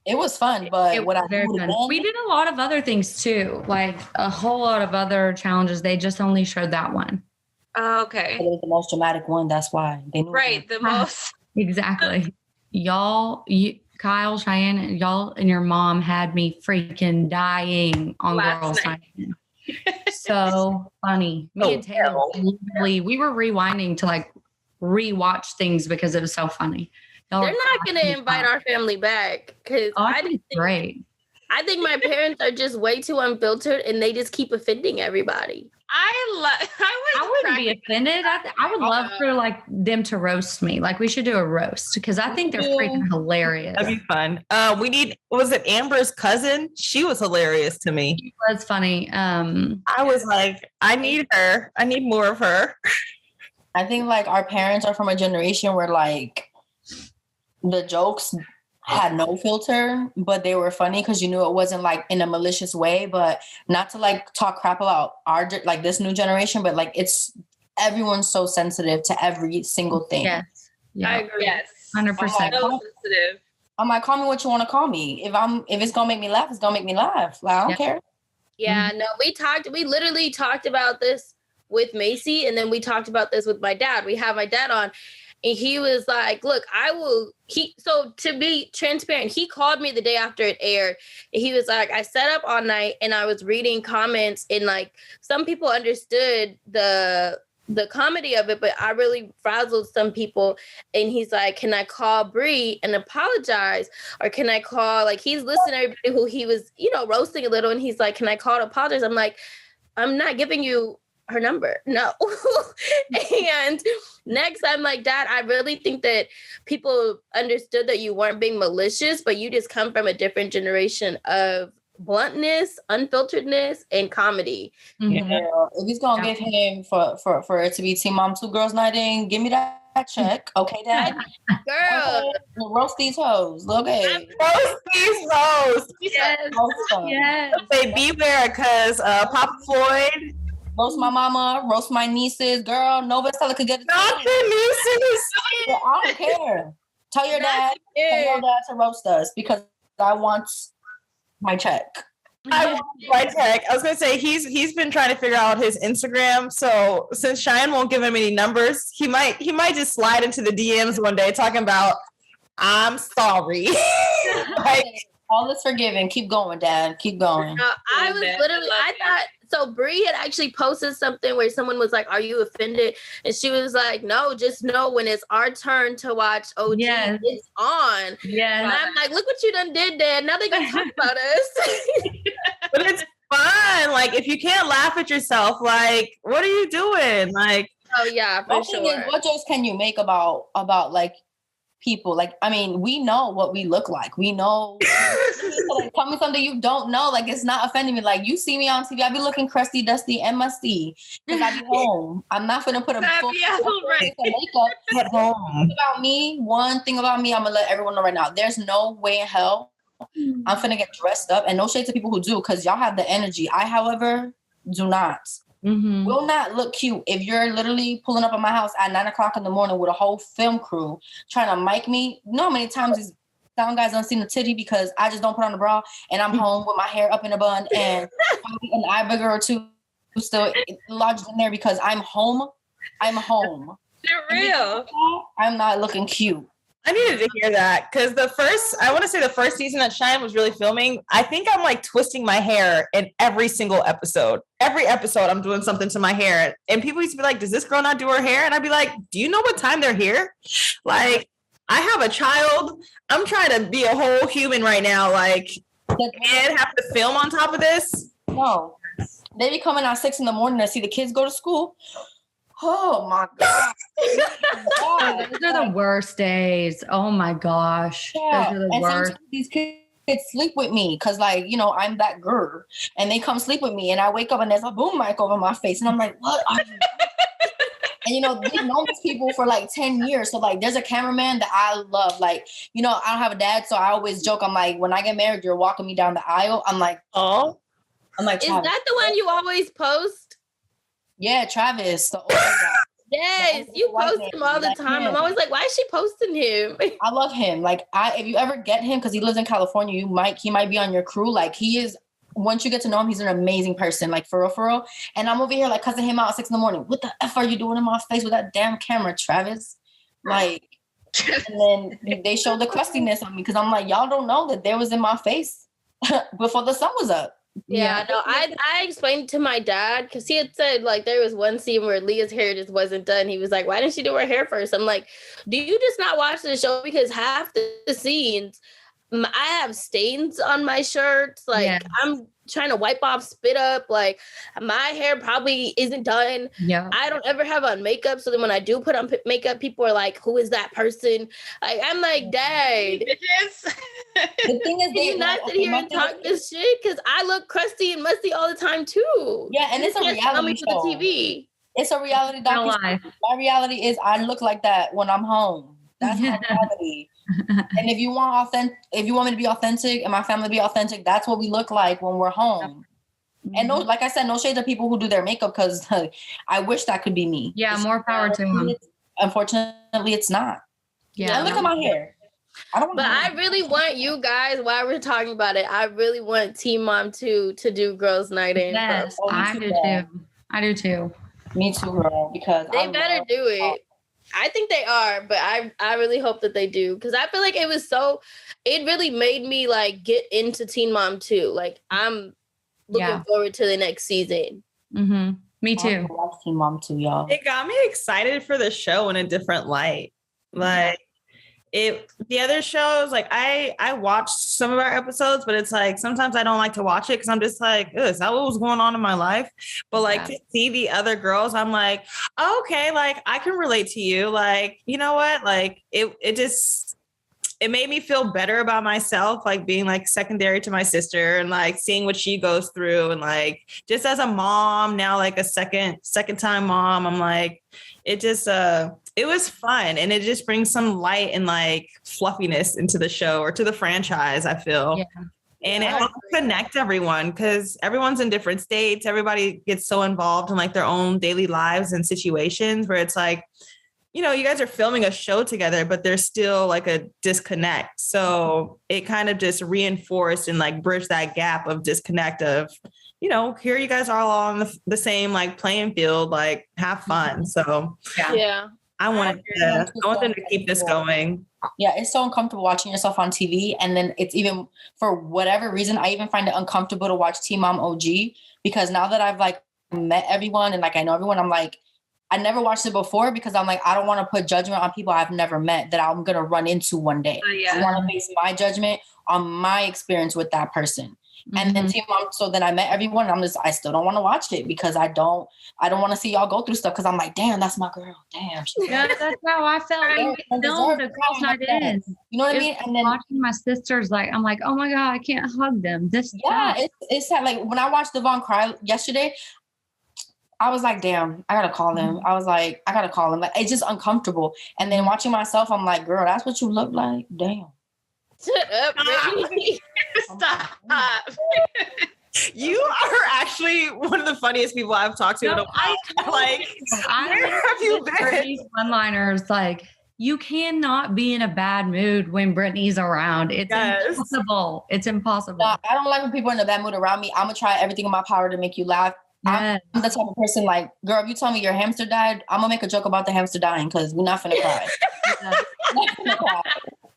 It was fun, but we did a lot of other things too, like a whole lot of other challenges. They just only showed that one. Oh, okay. It was the most dramatic one. That's why they knew. Right, the most. Exactly. Kyle, Cheyenne, and y'all and your mom had me freaking dying on Last Girls night. Night. So funny. Me and Taylor, literally, we were rewinding to like rewatch things because it was so funny. They're not going to invite our family back because I think it's great. I think my parents are just way too unfiltered and they just keep offending everybody. I wouldn't be offended. I would love for like them to roast me. Like we should do a roast because I think they're freaking hilarious. That'd be fun. Was it Amber's cousin? She was hilarious to me. She was funny. I was like, I need her. I need more of her. I think like our parents are from a generation where like the jokes had no filter, but they were funny because you knew it wasn't like in a malicious way, but not to like talk crap about our like this new generation, but like everyone's so sensitive to every single thing. Yes. Yeah. agree. Yes. 100%. So sensitive. I'm like, call me what you want to call me. If it's gonna make me laugh, it's gonna make me laugh. Like, I don't care. Yeah, no, we literally talked about this with Maci, and then we talked about this with my dad. We have my dad on. And he was like, look, so to be transparent, he called me the day after it aired. And he was like, I sat up all night and I was reading comments and like some people understood the comedy of it, but I really frazzled some people. And he's like, can I call Bree and apologize? Or can I call, like, he's listening to everybody who he was, roasting a little. And he's like, can I call to apologize? I'm like, I'm not giving you her number. No. And next I'm like, Dad, I really think that people understood that you weren't being malicious, but you just come from a different generation of bluntness, unfilteredness, and comedy. Mm-hmm. Yeah. If he's gonna give him for it to be Team Mom 2 Girls Night in, give me that check. Okay, Dad. Girl. Okay. Roast these hoes. Okay. Roast these hoes. Yes. Yes. Say beware because Papa Floyd. Roast my mama, roast my nieces. Girl, Nova Stella could get it. Not the nieces. Yeah, I don't care. Tell your dad to roast us because I want my check. I want my check. I was gonna say he's been trying to figure out his Instagram. So since Cheyenne won't give him any numbers, he might just slide into the DMs one day talking about I'm sorry. Like, all is forgiven. Keep going, Dad. Keep going. I was literally, I thought, so Bree had actually posted something where someone was like, are you offended? And she was like, no, just know when it's our turn to watch OG, it's on. Yeah. And I'm like, look what you done did, Dad. Now they gonna talk about us. but it's fun. Like, if you can't laugh at yourself, like, what are you doing? Like, oh yeah, for sure. What jokes can you make about like people? Like, I mean, we know what we look like. We know. Like, tell me something you don't know. Like, it's not offending me. Like, you see me on TV, I be looking crusty, dusty, and musty because I be home. I'm not gonna put a full makeup at home. About me, one thing about me, I'm gonna let everyone know right now. There's no way in hell I'm finna get dressed up, and no shade to people who do, because y'all have the energy. I, however, do not. Mm-hmm. Will not look cute if you're literally pulling up at my house at 9:00 in the morning with a whole film crew trying to mic me. You know how many times these sound guys don't see the titty because I just don't put on the bra and I'm home with my hair up in a bun and an eye booger or two still lodged in there because I'm home. I'm home. They're real. I'm not looking cute. I needed to hear that because the first season that Cheyenne was really filming, I think I'm like twisting my hair in every single episode. Every episode I'm doing something to my hair. And people used to be like, does this girl not do her hair? And I'd be like, do you know what time they're here? Like, I have a child. I'm trying to be a whole human right now. Like, and have to film on top of this? No. They be coming at 6 a.m. to see the kids go to school. Oh my God. Those are the worst days. Oh my gosh. Yeah. Those are the and worst. sometimes these kids sleep with me because, like, you know, I'm that girl. And they come sleep with me and I wake up and there's a boom mic over my face. And I'm like, what are you doing? And, you know, we've known these people for like 10 years. So, like, there's a cameraman that I love. Like, you know, I don't have a dad, so I always joke. I'm like, when I get married, you're walking me down the aisle. I'm like, oh. I'm like, is that the one you always post? Yeah, Travis, the older guy. Yes, you post him all the time. I'm always like, why is she posting him? I love him. Like, if you ever get him, because he lives in California, he might be on your crew. Like, he is. Once you get to know him, he's an amazing person. Like, for real. And I'm over here like cussing him out at 6 a.m. What the F are you doing in my face with that damn camera, Travis? Like, And then they showed the crustiness on me because I'm like, y'all don't know that there was in my face before the sun was up. Yeah, no, I explained to my dad because he had said like there was one scene where Leah's hair just wasn't done. He was like, "Why didn't she do her hair first?" I'm like, "Do you just not watch the show?" Because half the scenes, I have stains on my shirts. Like I'm trying to wipe off spit up. Like my hair probably isn't done. Yeah. I don't ever have on makeup. So then when I do put on makeup, people are like, "Who is that person?" Like I'm like, "Dad." The thing is, Can you not sit here and talk this shit? Because I look crusty and musty all the time too. Yeah, and it's a reality show. The TV. It's a reality documentary. My reality is I look like that when I'm home. That's my reality. And if you want me to be authentic and my family to be authentic, that's what we look like when we're home. And no, like I said, no shade to people who do their makeup because I wish that could be me. Yeah, more power to them. Unfortunately, it's not. Yeah, and look at my hair. I really want you guys, while we're talking about it, I really want Teen Mom 2 to do Girls Night In. Yes, I do too. I do too. Me too, girl, because they better do it. I think they are, but I really hope that they do because I feel like it really made me like get into Teen Mom 2. Like I'm looking forward to the next season. Mm-hmm. Me too. I love Teen Mom 2, y'all. It got me excited for the show in a different light. Like the other shows, like I watched some of our episodes, but it's like sometimes I don't like to watch it because I'm just like, is that what was going on in my life? But like to see the other girls, I'm like, oh, okay, like I can relate to you. Like, you know what? Like it made me feel better about myself, like being like secondary to my sister and like seeing what she goes through. And like, just as a mom now, like a second time mom, I'm like, it just, it was fun. And it just brings some light and like fluffiness into the show or to the franchise, I feel. Yeah. And it helps connect everyone because everyone's in different states. Everybody gets so involved in like their own daily lives and situations where it's like, you know, you guys are filming a show together, but there's still like a disconnect. So it kind of just reinforced and like bridged that gap of disconnect of, you know, here you guys are all on the same like playing field, like have fun. So yeah. I want them to keep this going. Yeah, it's so uncomfortable watching yourself on TV. And then it's even, for whatever reason, I even find it uncomfortable to watch Teen Mom OG because now that I've like met everyone and like I know everyone, I'm like, I never watched it before because I'm like, I don't want to put judgment on people I've never met that I'm going to run into one day. I want to base my judgment on my experience with that person. And then Teen Mom, so then I met everyone. And I still don't want to watch it because I don't want to see y'all go through stuff because I'm like, damn, that's my girl. Damn. Yeah, that's how I felt. The Girls Night In. You know what I mean? And then watching my sisters, like, I'm like, oh my God, I can't hug them. It's sad. Like when I watched Devoin cry yesterday, I was like, damn, I gotta call him. I was like, I gotta call him. Like, it's just uncomfortable. And then watching myself, I'm like, girl, that's what you look like. Damn. Shut up, Brittany. Stop. You are actually one of the funniest people I've talked to in a while. Like, where have you been? These one-liners, like, you cannot be in a bad mood when Brittany's around. It's impossible. It's impossible. No, I don't like when people are in a bad mood around me. I'm gonna try everything in my power to make you laugh. Yes. I'm the type of person like, girl, if you tell me your hamster died, I'm gonna make a joke about the hamster dying because we're not finna cry.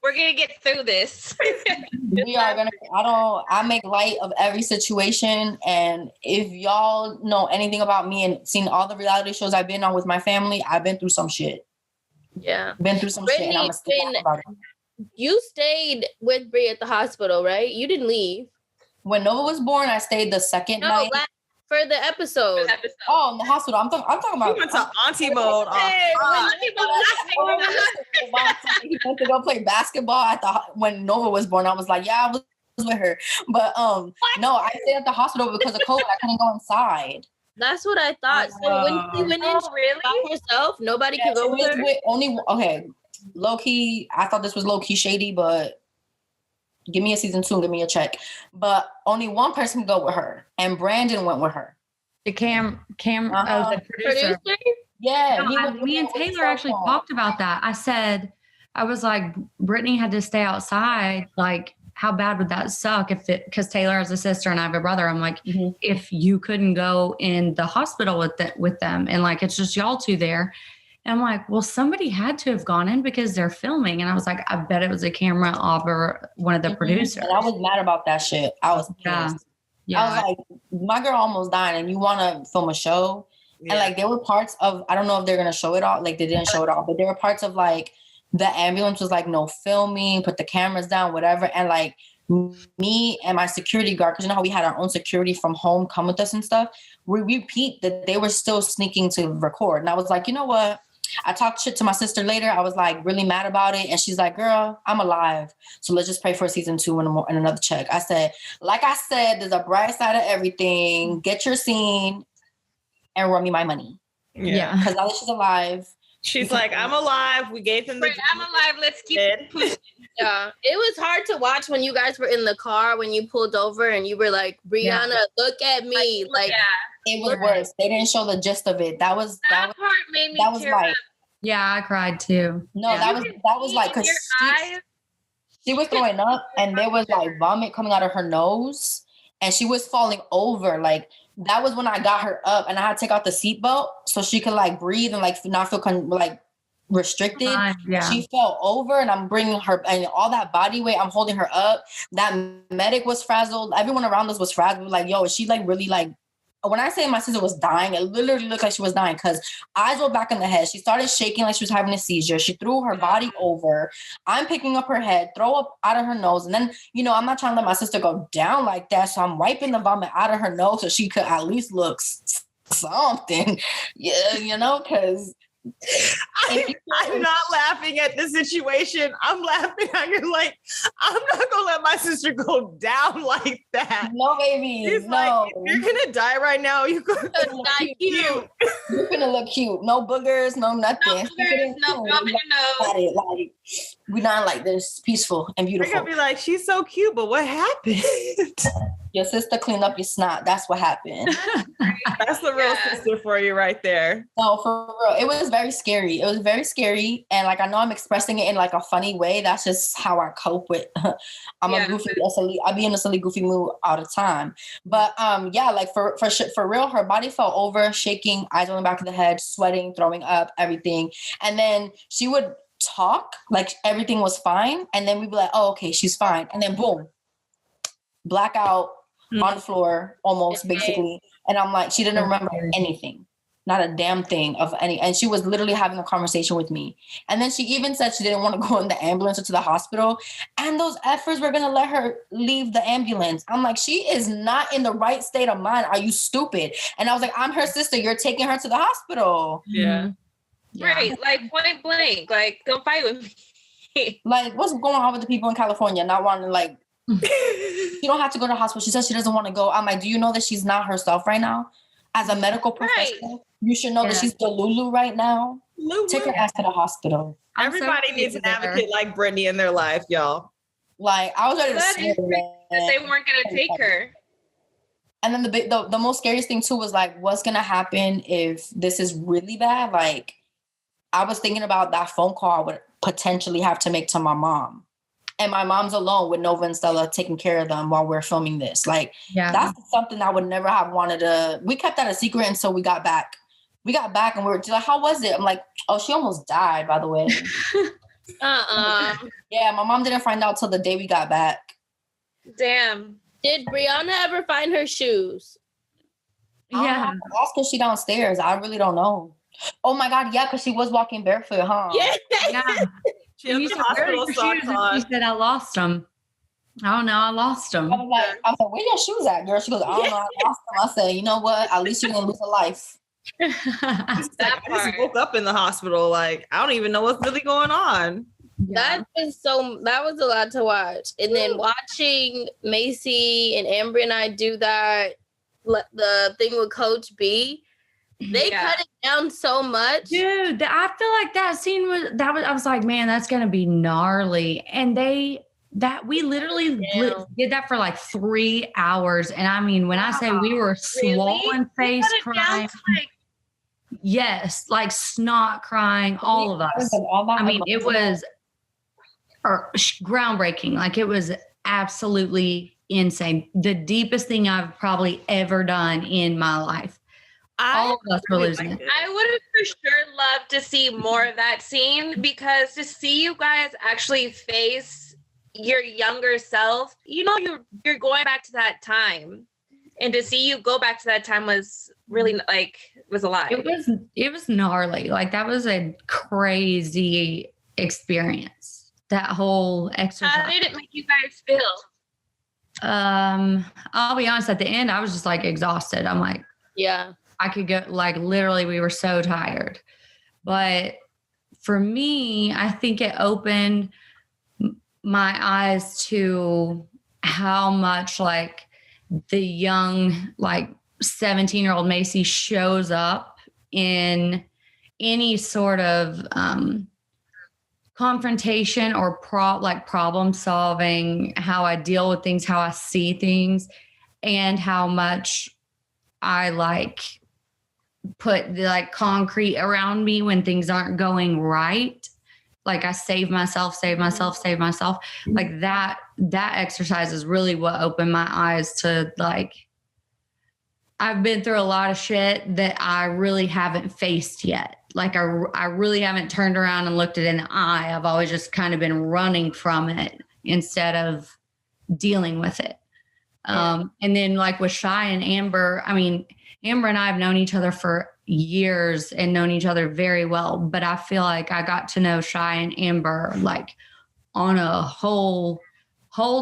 We're gonna get through this. We are gonna. I make light of every situation, and if y'all know anything about me and seen all the reality shows I've been on with my family, I've been through some shit. Yeah, been through some shit. And I'm gonna about it. You stayed with Brie at the hospital, right? You didn't leave. When Nova was born, I stayed the second night. For the episode. Oh, in the hospital. I'm talking about. You went to auntie mode. He went to go play basketball when Nova was born. I was like, yeah, I was with her. But no, I stayed at the hospital because of COVID. I couldn't go inside. That's what I thought. So when she went in by herself, nobody could go with her? Low key, I thought this was low key shady, but give me a season 2 and give me a check. But only one person could go with her, and Brandon went with her. The the producer. Yeah. Me and Taylor actually talked about that. I was like, Brittany had to stay outside. Like, how bad would that suck because Taylor has a sister and I have a brother. I'm like, if you couldn't go in the hospital with them and like, it's just y'all two there. And I'm like, well, somebody had to have gone in because they're filming. And I was like, I bet it was a camera off or one of the producers. And I was mad about that shit. I was pissed. Yeah. I was like, my girl almost died and you want to film a show? Yeah. And like, there were parts of, I don't know if they're going to show it all. Like, they didn't show it all, but there were parts of like, the ambulance was like, no filming, put the cameras down, whatever. And like, me and my security guard, because you know how we had our own security from home come with us and stuff, we repeat that they were still sneaking to record. And I was like, you know what? I talked shit to my sister later. I was like really mad about it. And she's like, girl, I'm alive. So let's just pray for season 2 and another check. I said, like I said, there's a bright side of everything. Get your scene and run me my money. Yeah. Because now that she's alive. She's like, I'm alive. We gave him the I'm alive. Let's keep it pushing. Yeah. It was hard to watch when you guys were in the car, when you pulled over and you were like, Brianna, look at me. Like, it was worse. They didn't show the gist of it. That part made me that was like, yeah, I cried too. No, that was like, because she was throwing up and there was like vomit coming out of her nose and she was falling over. Like, that was when I got her up and I had to take out the seatbelt so she could like breathe and like not feel like restricted. Yeah. She fell over and I'm bringing her and all that body weight, I'm holding her up. That medic was frazzled. Everyone around us was frazzled. Like, yo, is she like really like, when I say my sister was dying, it literally looked like she was dying because eyes were back in the head. She started shaking like she was having a seizure. She threw her body over. I'm picking up her head, throw up out of her nose. And then, you know, I'm not trying to let my sister go down like that. So I'm wiping the vomit out of her nose so she could at least look something. Yeah, you know, because I'm not laughing at the situation. I'm laughing how you're like, I'm not gonna let my sister go down like that. No, baby. She's no. like, if you're gonna die right now, you're gonna die cute. You're gonna look cute. No boogers, no nothing. No boogers, no rubbing your nose. Like, we're not like this, peaceful and beautiful. They're gonna be like, she's so cute, but what happened? Your sister cleaned up your snot. That's what happened. That's the real sister for you right there. No, for real. It was very scary. It was very scary. And like, I know I'm expressing it in like a funny way. That's just how I cope with. I'm a goofy, I be in a silly, goofy mood all the time. But like for real, her body fell over, shaking, eyes on the back of the head, sweating, throwing up, everything. And then she would talk like everything was fine. And then we'd be like, oh, okay, she's fine. And then boom, blackout. On the floor, almost basically. And I'm like, she didn't remember anything, not a damn thing of any. And she was literally having a conversation with me. And then she even said she didn't want to go in the ambulance or to the hospital. And those effers were going to let her leave the ambulance. I'm like, she is not in the right state of mind. Are you stupid? And I was like, I'm her sister. You're taking her to the hospital. Yeah. Right. Like point blank, like don't fight with me. Like, what's going on with the people in California not wanting to like, you don't have to go to the hospital. She says she doesn't want to go. I'm like, do you know that she's not herself right now? As a medical professional, you should know that she's Delulu right now. Take her ass to the hospital. Everybody needs an advocate like Brittany in their life, y'all. Like, I was ready to say they weren't gonna take her. And then the most scariest thing too was like, what's gonna happen if this is really bad? Like, I was thinking about that phone call I would potentially have to make to my mom. And my mom's alone with Nova and Stella taking care of them while we're filming this. Like, that's something I would never have wanted to. We kept that a secret until we got back. We got back and we were like, how was it? I'm like, oh, she almost died, by the way. Yeah, my mom didn't find out till the day we got back. Damn. Did Brianna ever find her shoes? Yeah. That's because she downstairs. I really don't know. Oh my God, yeah, because she was walking barefoot, huh? Yeah. She had the hospital socks on. She said, I lost them. Oh no, I lost them. I was like, where your shoes at, girl? She goes, I don't know, I lost them. I said, you know what? At least you're gonna lose a life. I just woke up in the hospital. Like, I don't even know what's really going on. That was a lot to watch. And then watching Maci and Amber and I do that, the thing with Coach B, they cut it down so much. Dude, I feel like that scene I was like, man, that's going to be gnarly. And we literally did that for like 3 hours. And I mean, when I say we were swollen face crying, yes, like snot crying, all of us. I mean, it was groundbreaking. Like, it was absolutely insane. The deepest thing I've probably ever done in my life. All of us were losing it. I would have for sure loved to see more of that scene, because to see you guys actually face your younger self, you know, you're going back to that time, and to see you go back to that time was really like, was a lot. It was gnarly. Like, that was a crazy experience. That whole exercise. How did it make you guys feel? I'll be honest, at the end, I was just like exhausted. I'm like, Yeah. I could go, like, literally, we were so tired. But for me, I think it opened my eyes to how much, like, the young, like, 17-year-old Maci shows up in any sort of confrontation or problem solving, how I deal with things, how I see things, and how much I like put the like concrete around me when things aren't going right. Like, I save myself. Like, that exercise is really what opened my eyes to, like, I've been through a lot of shit that I really haven't faced yet. Like, I really haven't turned around and looked it in the eye. I've always just kind of been running from it instead of dealing with it. And then, like, with Chey and Amber, I mean, Amber and I have known each other for years and known each other very well, but I feel like I got to know Chey and Amber like on a whole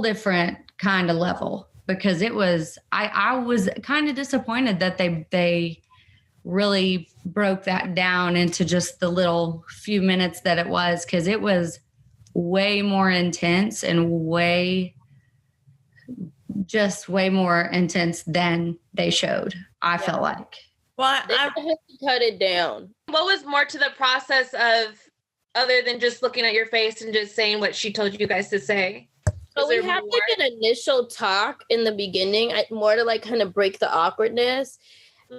different kind of level, because it was, I was kind of disappointed that they really broke that down into just the little few minutes that it was, because it was way more intense and way more intense than they showed. I felt like. Well, I have to cut it down. What was more to the process of, other than just looking at your face and just saying what she told you guys to say? So we had like an initial talk in the beginning, more to like kind of break the awkwardness.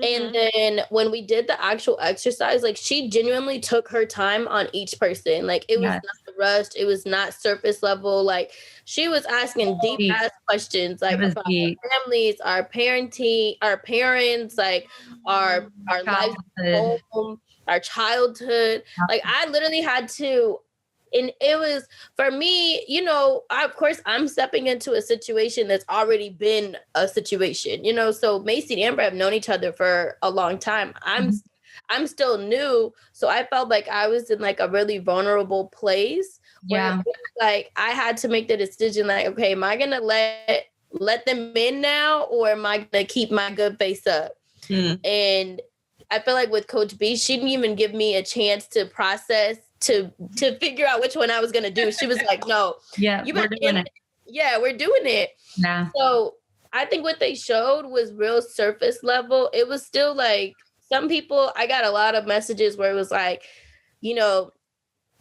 And then when we did the actual exercise, like, she genuinely took her time on each person. Like, it was not rushed. It was not surface level. Like, she was asking deep ass questions, like, about our families, our parenting, our parents, like our lives at home, our childhood. Like, I literally had to. And it was, for me, you know, of course, I'm stepping into a situation that's already been a situation, you know, so Maci and Amber have known each other for a long time. I'm still new. So I felt like I was in like a really vulnerable place. Where, like, I had to make the decision, like, okay, am I going to let them in now, or am I going to keep my good face up? And I feel like with Coach B, she didn't even give me a chance to process, to figure out which one I was going to do. She was like, no, we're doing it. Yeah, we're doing it. Yeah. So I think what they showed was real surface level. It was still like, some people, I got a lot of messages where it was like, you know,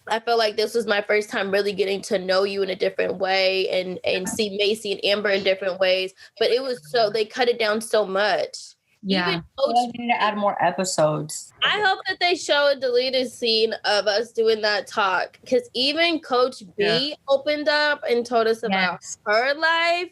I felt like this was my first time really getting to know you in a different way and see Maci and Amber in different ways. But it was they cut it down so much. Yeah. We need to add more episodes. I hope that they show a deleted scene of us doing that talk, because even Coach B opened up and told us about her life.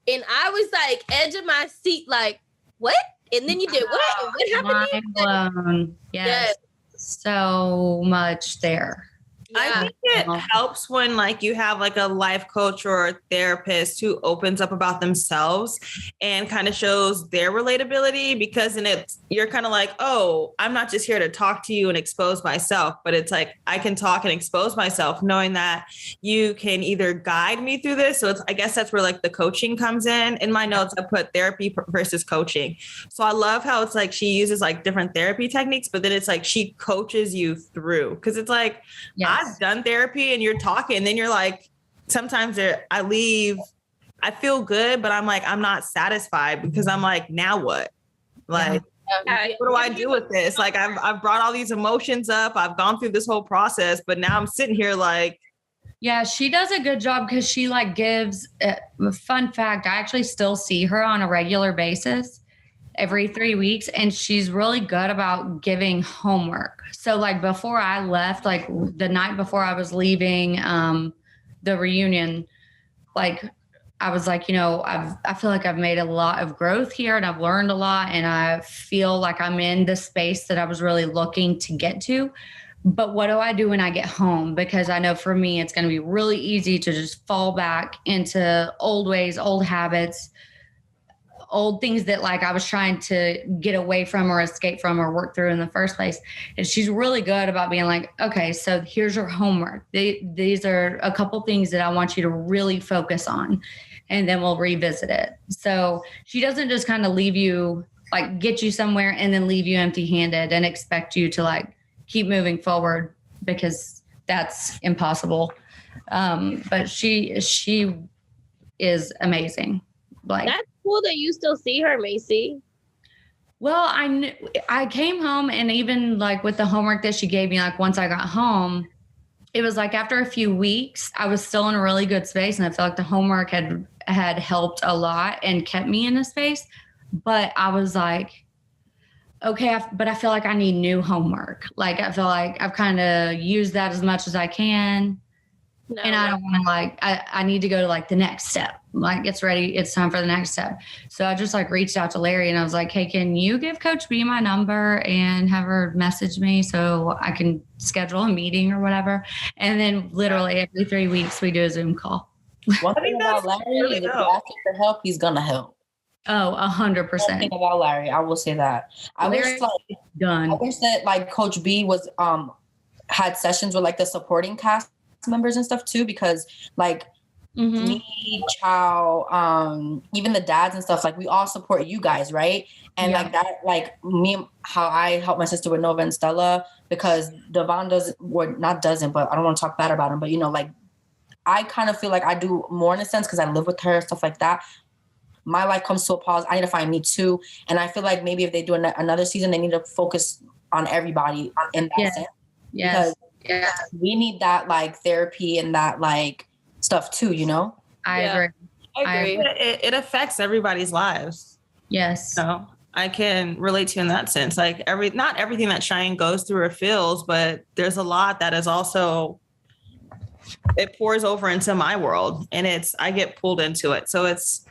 And I was like, edge of my seat, like, what? And then you did what? What happened? Mind blown. Yes. So much there. I think it helps when like you have like a life coach or a therapist who opens up about themselves and kind of shows their relatability, because in it, you're kind of like, oh, I'm not just here to talk to you and expose myself, but it's like, I can talk and expose myself knowing that you can either guide me through this. So I guess that's where like the coaching comes in. In my notes, I put therapy versus coaching. So I love how it's like, she uses like different therapy techniques, but then it's like, she coaches you through. Cause it's like, I've done therapy and you're talking and then you're like, sometimes I leave, I feel good, but I'm like, I'm not satisfied, because I'm like, now what? Like, what do I do with this? Like, I've brought all these emotions up. I've gone through this whole process, but now I'm sitting here like. Yeah, she does a good job, because she like gives a fun fact. I actually still see her on a regular basis every 3 weeks, and she's really good about giving homework. So like before I left, like the night before I was leaving the reunion, like I was like, I feel like I've made a lot of growth here and I've learned a lot. And I feel like I'm in the space that I was really looking to get to. But what do I do when I get home? Because I know for me, it's going to be really easy to just fall back into old ways, old habits, old things that like I was trying to get away from or escape from or work through in the first place. And she's really good about being like, okay, so here's your homework. These are a couple things that I want you to really focus on, and then we'll revisit it. So she doesn't just kind of leave you, like get you somewhere and then leave you empty handed and expect you to like keep moving forward, because that's impossible. But she is amazing. Like, That's cool that you still see her, Maci. well, I came home, and even like with the homework that she gave me, like once I got home, it was like after a few weeks, I was still in a really good space. And I felt like the homework had helped a lot and kept me in a space. But I was like, okay, but I feel like I need new homework. Like, I feel like I've kind of used that as much as I can. No. And I don't want to like, I need to go to like the next step. Like, it's ready. It's time for the next step. So I just like reached out to Larry and I was like, hey, can you give Coach B my number and have her message me so I can schedule a meeting or whatever? And then literally every 3 weeks we do a Zoom call. One thing about Larry is if you ask him for help, he's going to help. Oh, 100%. One thing about Larry, I will say that. I wish that like Coach B was had sessions with like the supporting cast members and stuff too, because like me, Chow, even the dads and stuff, like we all support you guys, right? And like that, like me, how I help my sister with Nova and Stella, because Devoin doesn't, but I don't want to talk bad about him, but like I kind of feel like I do more in a sense because I live with her, stuff like that. My life comes to a pause. I need to find me too. And I feel like maybe if they do another season, they need to focus on everybody in that sense. Yes. Because we need that like therapy and that like stuff too, I agree. It affects everybody's lives. Yes. So I can relate to you in that sense. Like not everything that Cheyenne goes through or feels, but there's a lot that is also, it pours over into my world and I get pulled into it. So it's,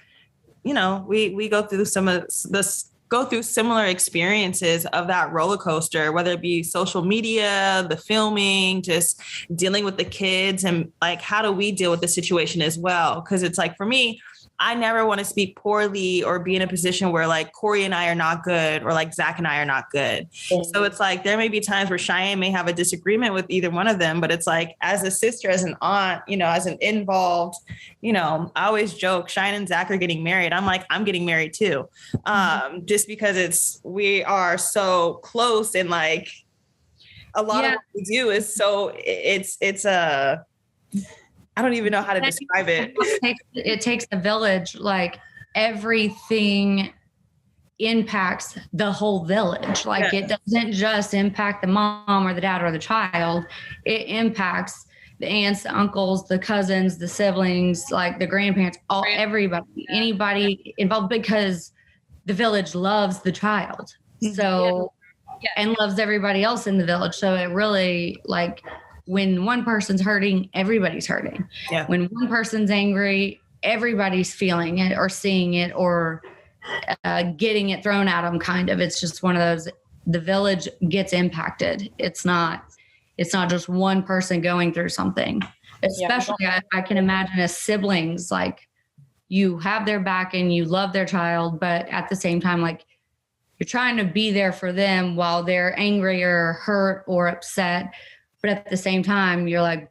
we go through similar experiences of that roller coaster, whether it be social media, the filming, just dealing with the kids, and like, how do we deal with the situation as well? Because it's like, for me, I never want to speak poorly or be in a position where like Corey and I are not good or like Zach and I are not good. Mm-hmm. So it's like, there may be times where Cheyenne may have a disagreement with either one of them, but it's like, as a sister, as an aunt, as an involved, I always joke, Cheyenne and Zach are getting married. I'm like, I'm getting married too. Just because we are so close, and like a lot of what we do is so it's a, I don't even know how to describe it. It takes a village. Like, everything impacts the whole village. Like, it doesn't just impact the mom or the dad or the child. It impacts the aunts, the uncles, the cousins, the siblings, like the grandparents, everybody, anybody involved, because the village loves the child. So, and loves everybody else in the village. So it really, like, when one person's hurting, everybody's hurting. Yeah. When one person's angry, everybody's feeling it or seeing it or getting it thrown at them, kind of. It's just one of those, the village gets impacted. It's not just one person going through something. Especially, I can imagine as siblings, like, you have their back and you love their child, but at the same time, like, you're trying to be there for them while they're angry or hurt or upset. But at the same time, you're like,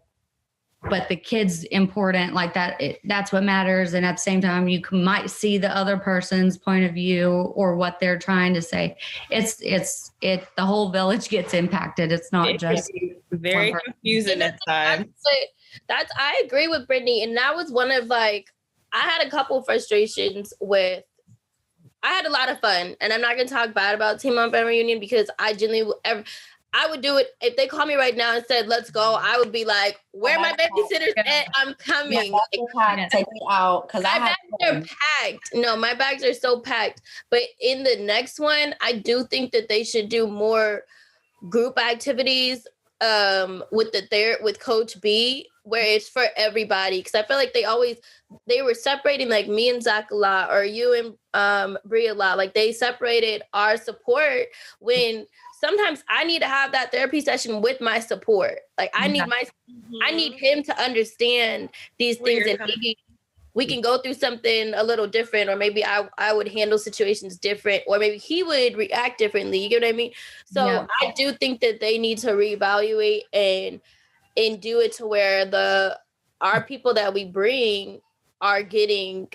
but the kid's important, like that. That's what matters. And at the same time, you might see the other person's point of view or what they're trying to say. The whole village gets impacted. It's not just very confusing at times. I agree with Brittany. And that was one of like, I had a couple frustrations with, I had a lot of fun, and I'm not going to talk bad about Teen Mom Family Reunion because I genuinely, I would do it. If they called me right now and said, let's go, I would be like, where my babysitters at? I'm coming. Take me out. Because my bags are packed. No, my bags are so packed. But in the next one, I do think that they should do more group activities with Coach B. where it's for everybody. Because I feel like they were separating like me and Zach a lot, or you and Brie a lot. Like they separated our support when sometimes I need to have that therapy session with my support. Like I need him to understand these things, and maybe we can go through something a little different, or maybe I would handle situations different, or maybe he would react differently. You get what I mean? So I do think that they need to reevaluate and do it to where our people that we bring are getting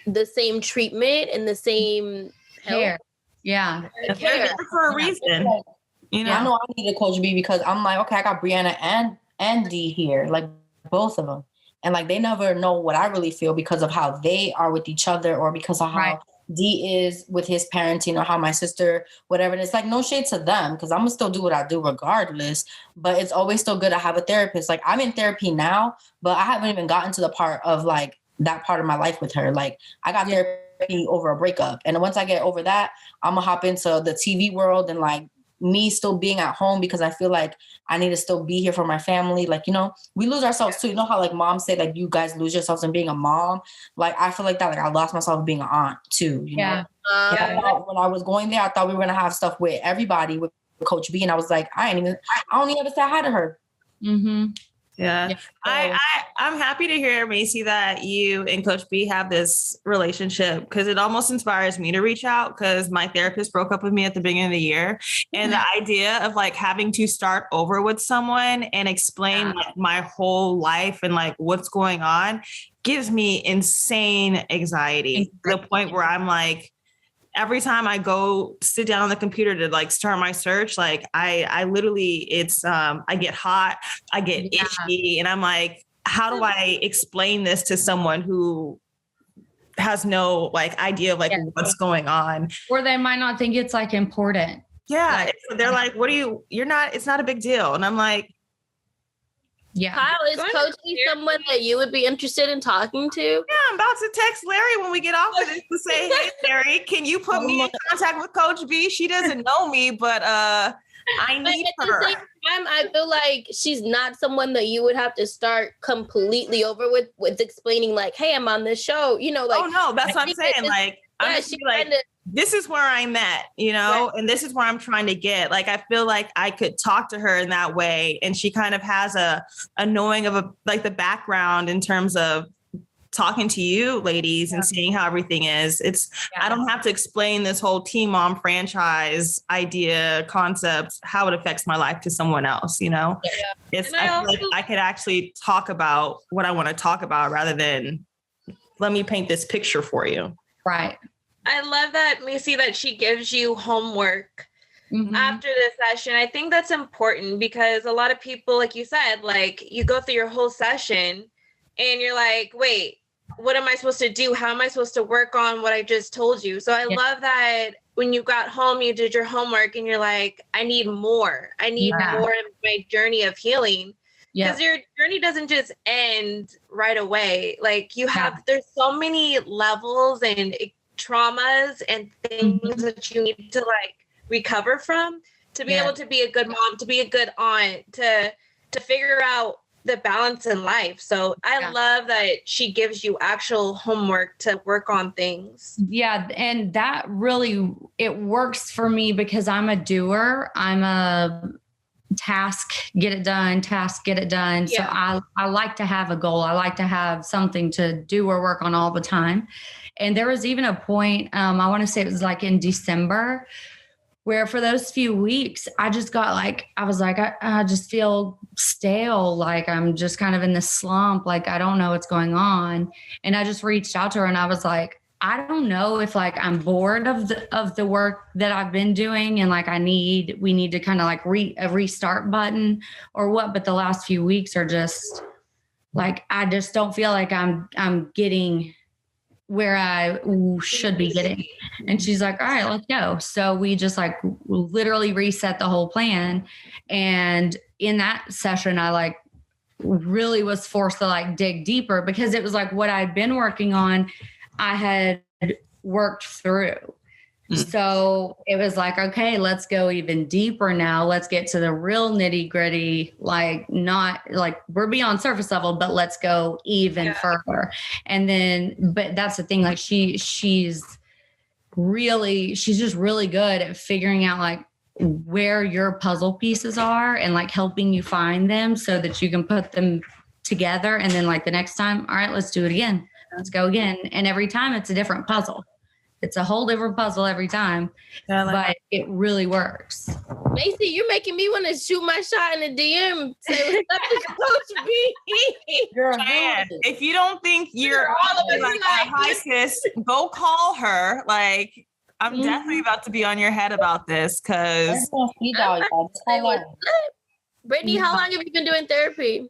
the same treatment and the same care. help. Yeah. They're there for a reason. You know, I know I need a Coach B because I'm like, okay, I got Brianna and D here, like both of them. And like, they never know what I really feel because of how they are with each other, or because of how D is with his parenting, or how my sister, whatever. And it's like, no shade to them, because I'm gonna still do what I do regardless. But it's always still good to have a therapist. Like I'm in therapy now, but I haven't even gotten to the part of like that part of my life with her. Like I got therapy over a breakup. And once I get over that, I'm gonna hop into the TV world and like me still being at home, because I feel like I need to still be here for my family. Like, you know, we lose ourselves too. You know how like moms say like you guys lose yourselves in being a mom? Like I feel like that. Like I lost myself being an aunt too. You know? I thought when I was going there, I thought we were gonna have stuff with everybody with Coach B, and I was like, I don't even ever say hi to her. Mm-hmm. Yeah. I'm happy to hear, Maci, that you and Coach B have this relationship, because it almost inspires me to reach out, because my therapist broke up with me at the beginning of the year. And the idea of like having to start over with someone and explain like my whole life and like what's going on gives me insane anxiety to the point where I'm like, every time I go sit down on the computer to like start my search, like I literally, I get hot, I get itchy, and I'm like, how do I explain this to someone who has no like idea of like what's going on? Or they might not think it's like important. Yeah. Like, they're like, it's not a big deal. And I'm like, Kyle, is Coach B someone that you would be interested in talking to? Yeah, I'm about to text Larry when we get off of this to say, hey, Larry, can you put me in contact with Coach B? She doesn't know me, but I need her. At the same time, I feel like she's not someone that you would have to start completely over with explaining like, hey, I'm on this show. You know, like, oh no, that's what I'm saying. Like, I'm just like, this is where I'm at, you know, and this is where I'm trying to get. Like, I feel like I could talk to her in that way, and she kind of has a knowing of like the background in terms of talking to you ladies and seeing how everything is. I don't have to explain this whole Teen Mom franchise idea, concept, how it affects my life to someone else, you know? I feel like I could actually talk about what I want to talk about rather than let me paint this picture for you. Right. I love that, Maci, that she gives you homework after the session. I think that's important, because a lot of people, like you said, like you go through your whole session and you're like, wait, what am I supposed to do? How am I supposed to work on what I just told you? So I love that when you got home, you did your homework and you're like, I need more. I need more in my journey of healing. Because your journey doesn't just end right away. Like there's so many levels and traumas and things that you need to like recover from to be able to be a good mom, to be a good aunt, to figure out the balance in life. So I love that she gives you actual homework to work on things. Yeah. And that really, it works for me because I'm a doer. I'm a task, get it done. Yeah. So I like to have a goal. I like to have something to do or work on all the time. And there was even a point, I want to say it was like in December, where for those few weeks, I just got like, I was like, I just feel stale. Like I'm just kind of in this slump. Like, I don't know what's going on. And I just reached out to her and I was like, I don't know if like I'm bored of the work that I've been doing. And like, we need to kind of like a restart button or what. But the last few weeks are just like, I just don't feel like I'm getting where I should be getting. And she's like, all right, let's go. So we just like literally reset the whole plan. And in that session, I like really was forced to like dig deeper because it was like what I'd been working on, I had worked through. So it was like, okay, let's go even deeper now. Let's get to the real nitty gritty, like not like we're beyond surface level, but let's go even further. And then, but that's the thing, like she's just really good at figuring out like where your puzzle pieces are and like helping you find them so that you can put them together. And then like the next time, all right, let's do it again. Let's go again. And every time it's a different puzzle. It's a whole different puzzle every time, but it really works. Maci, you're making me want to shoot my shot in the DM. Say what's up to Coach B. Cheyenne, if you don't think you're like hi sis, go call her. Like, I'm definitely about to be on your head about this because. Brittany, how long have you been doing therapy?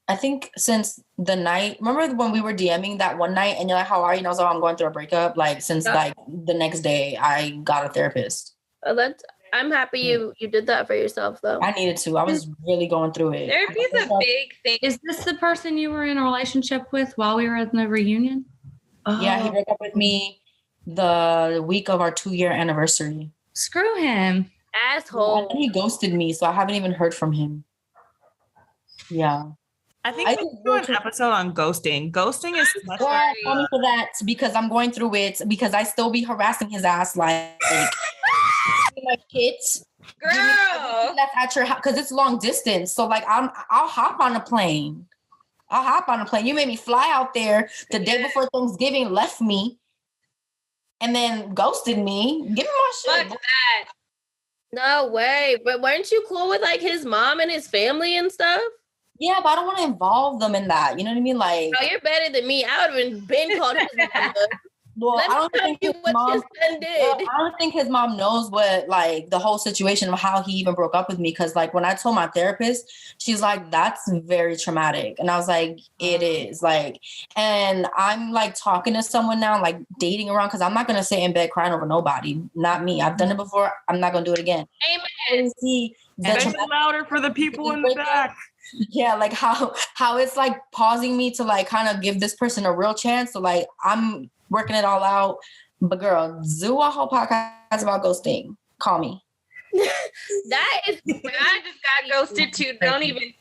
I think since the night, remember when we were DMing that one night and you're like, how are you? And I was like, I'm going through a breakup. Like since like the next day I got a therapist. I'm happy you did that for yourself though. I needed to. I was really going through it. Therapy is a big thing. Is this the person you were in a relationship with while we were at the reunion? Yeah, he broke up with me the week of our 2-year anniversary. Screw him. Asshole. And he ghosted me, so I haven't even heard from him. Yeah. I think we should do an episode on ghosting. Ghosting is such funny for that because I'm going through it because I still be harassing his ass like my kids. Girl, that's at your house because it's long distance. So like I'll hop on a plane. You made me fly out there the day before Thanksgiving, left me, and then ghosted me. Give me my shit. Fuck that. No way. But weren't you cool with like his mom and his family and stuff? Yeah, but I don't want to involve them in that. You know what I mean? Like, oh, you're better than me. I would have been called his mother. Well, I don't think his mom did. Well, I don't think his mom knows what like the whole situation of how he even broke up with me. Because like when I told my therapist, she's like, "That's very traumatic," and I was like, "It is." Like, and I'm like talking to someone now, like dating around, because I'm not gonna sit in bed crying over nobody. Not me. I've done it before. I'm not gonna do it again. Amen. See, louder for the people in the back. Yeah, like how it's like pausing me to like kind of give this person a real chance. So like I'm working it all out. But girl, do a whole podcast about ghosting. Call me. That is I just got ghosted too. Don't even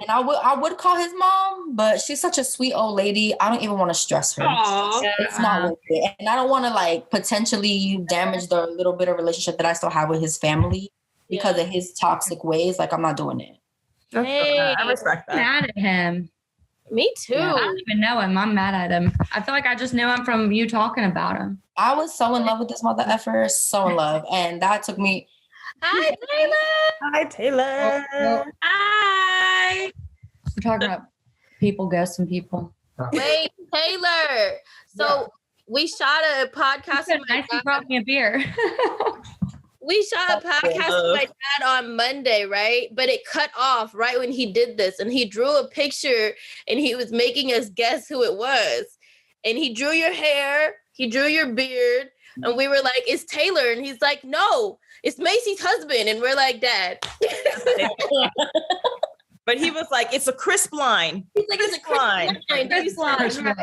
And I would call his mom, but she's such a sweet old lady. I don't even want to stress her. Aww. It's not worth it. And I don't want to like potentially damage the little bit of relationship that I still have with his family because of his toxic ways. Like I'm not doing it. Hey, I respect that. I'm mad at him. Me too. Yeah, I don't even know him. I'm mad at him. I feel like I just knew him from you talking about him. I was so in love with this mother effer, so in love. And that took me. Hi, Taylor. Hi, Taylor. Hi. We're talking about people ghosting people. Wait, Taylor. So we shot a podcast with my Nice, you dad. brought me a beer. We shot a podcast with my dad on Monday, right? But it cut off right when he did this. And he drew a picture and he was making us guess who it was. And he drew your hair, he drew your beard. And we were like, it's Taylor. And he's like, no, it's Maci's husband. And we're like, Dad. But he was like, it's a crisp line. He's like, it's a crisp line.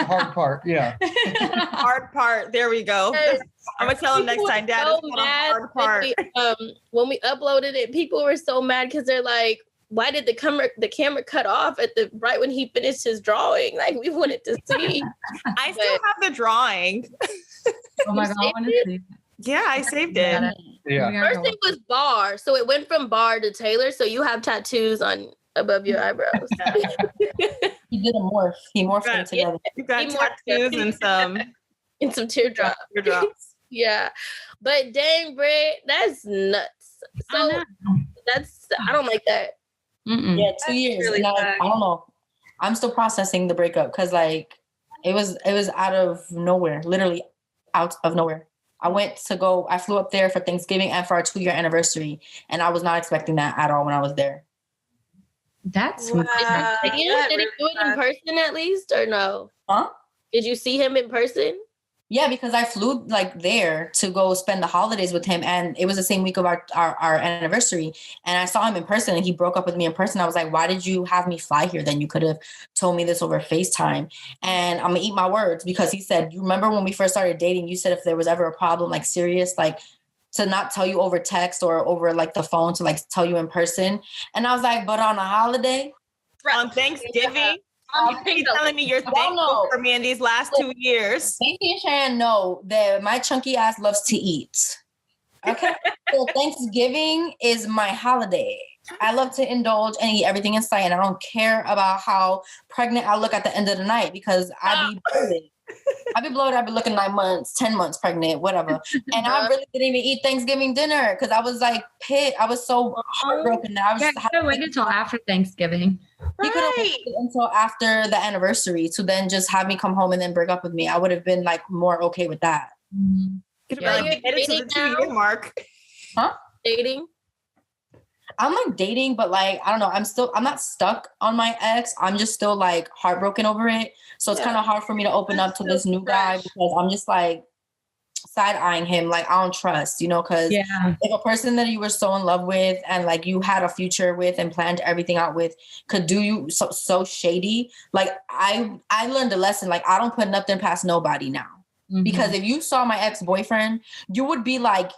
Hard part, yeah. Hard part. There we go. I'm gonna tell him next time, Dad. So It's called a mad hard part. when we uploaded it, people were so mad because they're like, why did the camera cut off at the right when he finished his drawing? Like we wanted to see. I still have the drawing. Oh my God, I want to see. Yeah, I saved it. Yeah. First it was bar, so it went from bar to Taylor. So you have tattoos on above your eyebrows. He did a morph. He morphed them together. You got tattoos and some teardrops. Yeah, but dang, Britt, that's nuts. So I don't like that. Mm-mm. Yeah, 2 years. really I don't know. I'm still processing the breakup because like it was out of nowhere, literally out of nowhere. I flew up there for Thanksgiving and for our 2-year anniversary, and I was not expecting that at all when I was there. That's Wow. Did he do it in person at least, or no? Huh? Did you see him in person? Yeah, because I flew like there to go spend the holidays with him, and it was the same week of our anniversary. And I saw him in person, and he broke up with me in person. I was like, "Why did you have me fly here? Then you could have told me this over FaceTime." And I'm gonna eat my words because he said, "You remember when we first started dating? You said if there was ever a problem, like serious, like to not tell you over text or over like the phone, to like tell you in person." And I was like, "But on a holiday, on Thanksgiving." You're Thanksgiving. telling me you're thankful for me in these last 2 years. Maci and Cheyenne know that my chunky ass loves to eat. Okay. So Thanksgiving is my holiday. I love to indulge and eat everything in sight. And I don't care about how pregnant I look at the end of the night because I be bloated. I be bloated. I be looking 9 months, 10 months pregnant, whatever. And I really didn't even eat Thanksgiving dinner because I was like pit. I was so heartbroken that I was Yeah, you could wait until after Thanksgiving. He could have waited until after the anniversary to then just have me come home and then break up with me. I would have been like more okay with that. Could have like headed to the 2-year mark. Huh? Dating? I'm like dating, but like, I don't know. I'm not stuck on my ex. I'm just still like heartbroken over it. So it's kind of hard for me to open up to this new guy because I'm just like side eyeing him. Like, I don't trust, because if a person that you were so in love with and like you had a future with and planned everything out with could do you so shady. Like I learned a lesson. Like, I don't put nothing past nobody now. Mm-hmm. Because if you saw my ex-boyfriend, you would be like,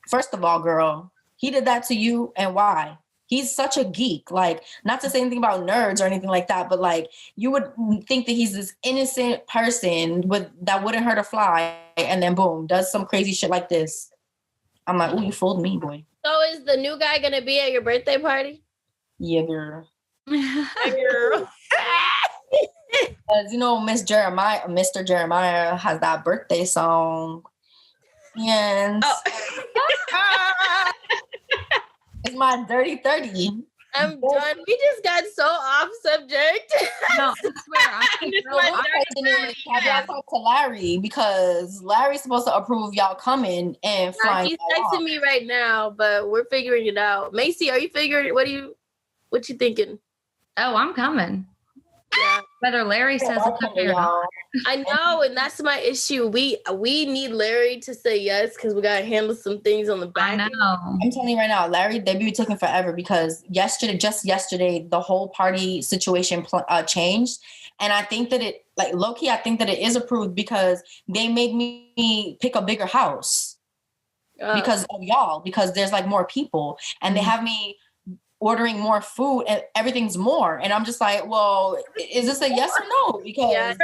first of all, girl, he did that to you, and why? He's such a geek. Like, not to say anything about nerds or anything like that, but like, you would think that he's this innocent person that wouldn't hurt a fly, and then boom, does some crazy shit like this. I'm like, oh, you fooled me, boy. So is the new guy gonna be at your birthday party? Yeah, girl. Yeah, girl. As Mr. Jeremiah has that birthday song. And it's my dirty 30. I'm done. We just got so off subject. No, I swear. I talked to Larry because Larry's supposed to approve y'all coming and flying. He's texting me right now, but we're figuring it out. Maci, are you figuring? What you thinking? Oh, I'm coming. Yeah. Whether Larry says it's okay or not. I know, and that's my issue. We need Larry to say yes because we gotta handle some things on the back. I know. I'm telling you right now, Larry, they be taking forever because just yesterday, the whole party situation changed, and I think that it, like, low key, I think that it is approved because they made me pick a bigger house because of y'all, because there's like more people, and they have me ordering more food and everything's more. And I'm just like, well, is this a yes or no? Because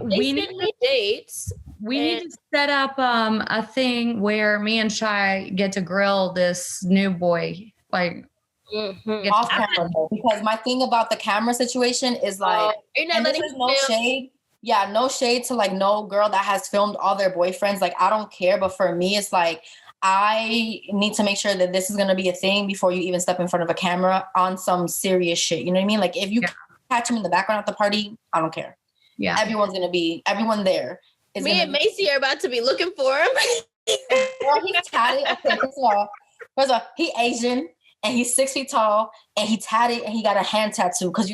we need dates. We need to set up a thing where me and Chey get to grill this new boy. Like off camera, because my thing about the camera situation is like, and this is no shade. Yeah, no shade to like no girl that has filmed all their boyfriends. Like, I don't care. But for me, it's like, I need to make sure that this is going to be a thing before you even step in front of a camera on some serious shit. You know what I mean? Like, if you catch him in the background at the party, I don't care. Yeah. Everyone there. Me and Maci are about to be looking for him. Girl, he's tatted. Okay, first of all, he Asian and he's 6 feet tall and he tatted and he got a hand tattoo because,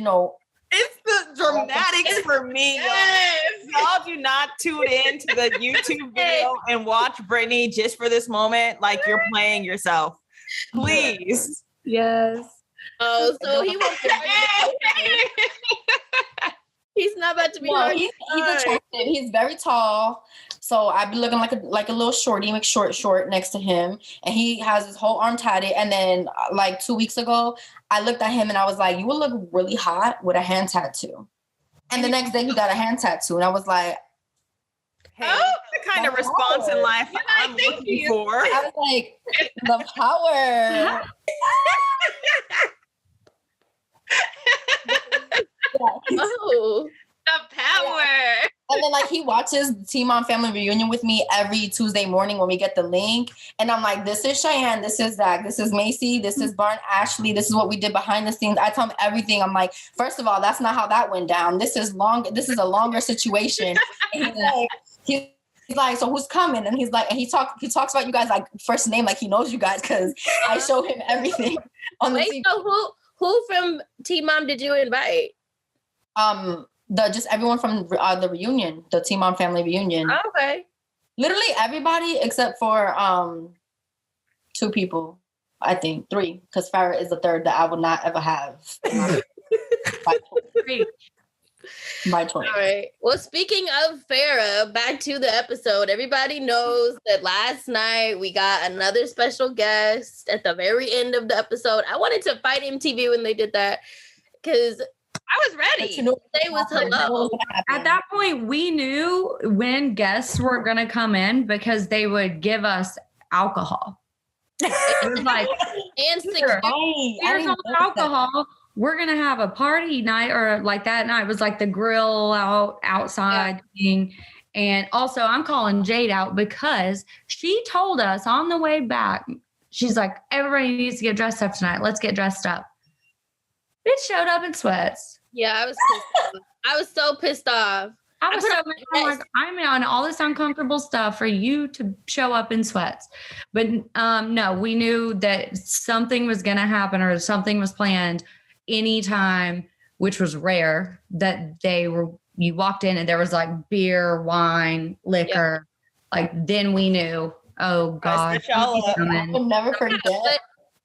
it's the dramatics for me. Yes. Y'all do not tune in to the YouTube video and watch Brittany just for this moment like you're playing yourself. Please. Yes. Oh, so he won't be He's not about to be he's attractive. He's very tall. So I'd be looking like a little shorty, like short next to him. And he has his whole arm tatted. And then like 2 weeks ago, I looked at him and I was like, you would look really hot with a hand tattoo. And the next day he got a hand tattoo. And I was like, hey, the kind of response in life I'm looking for. I was like, the power. Oh, the power. Yeah. And then like he watches Teen Mom Family Reunion with me every Tuesday morning when we get the link. And I'm like, this is Cheyenne, this is Zach, this is Maci, this is Barn Ashley, this is what we did behind the scenes. I tell him everything. I'm like, first of all, that's not how that went down. This is a longer situation. And he's like, so who's coming? And he's like, and he talks about you guys like first name, like he knows you guys because I show him everything on the TV. So who from Teen Mom did you invite? just everyone from the reunion, the Teen Mom family reunion. Okay. Literally everybody except for 2 people. I think 3, because Farrah is the 3rd that I will not ever have. By choice. All right. Well, speaking of Farrah, back to the episode. Everybody knows that last night we got another special guest at the very end of the episode. I wanted to fight MTV when they did that because I was ready. They was hello. At that point, we knew when guests were going to come in because they would give us alcohol. It was like, And here's all the alcohol. We're going to have a party night, or like that night was like the grill outside thing. And also I'm calling Jade out because she told us on the way back, she's like, everybody needs to get dressed up tonight. Let's get dressed up. It showed up in sweats. Yeah, I was pissed off. I was so pissed off. I was so like, I'm on all this uncomfortable stuff for you to show up in sweats. But no, we knew that something was going to happen or something was planned anytime, which was rare, that you walked in and there was like beer, wine, liquor. Like then we knew, oh God. I'll never forget. But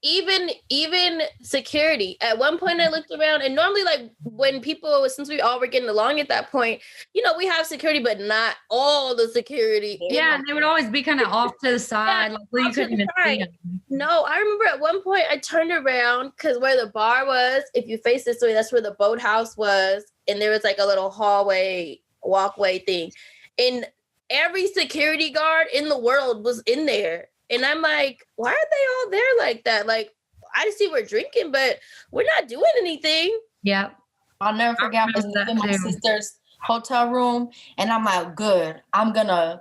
even security, at one point I looked around, and normally like when people, since we all were getting along at that point, we have security, but not all the security. Yeah, and they would always be kind of off to the side, like you couldn't even see them. No, I remember at one point I turned around because where the bar was, if you face this way, that's where the boathouse was, and there was like a little walkway thing, and every security guard in the world was in there. And I'm like, why are they all there like that? Like, I see we're drinking, but we're not doing anything. Yep. I'll never forget, I was in my sister's hotel room, and I'm like, good, I'm going to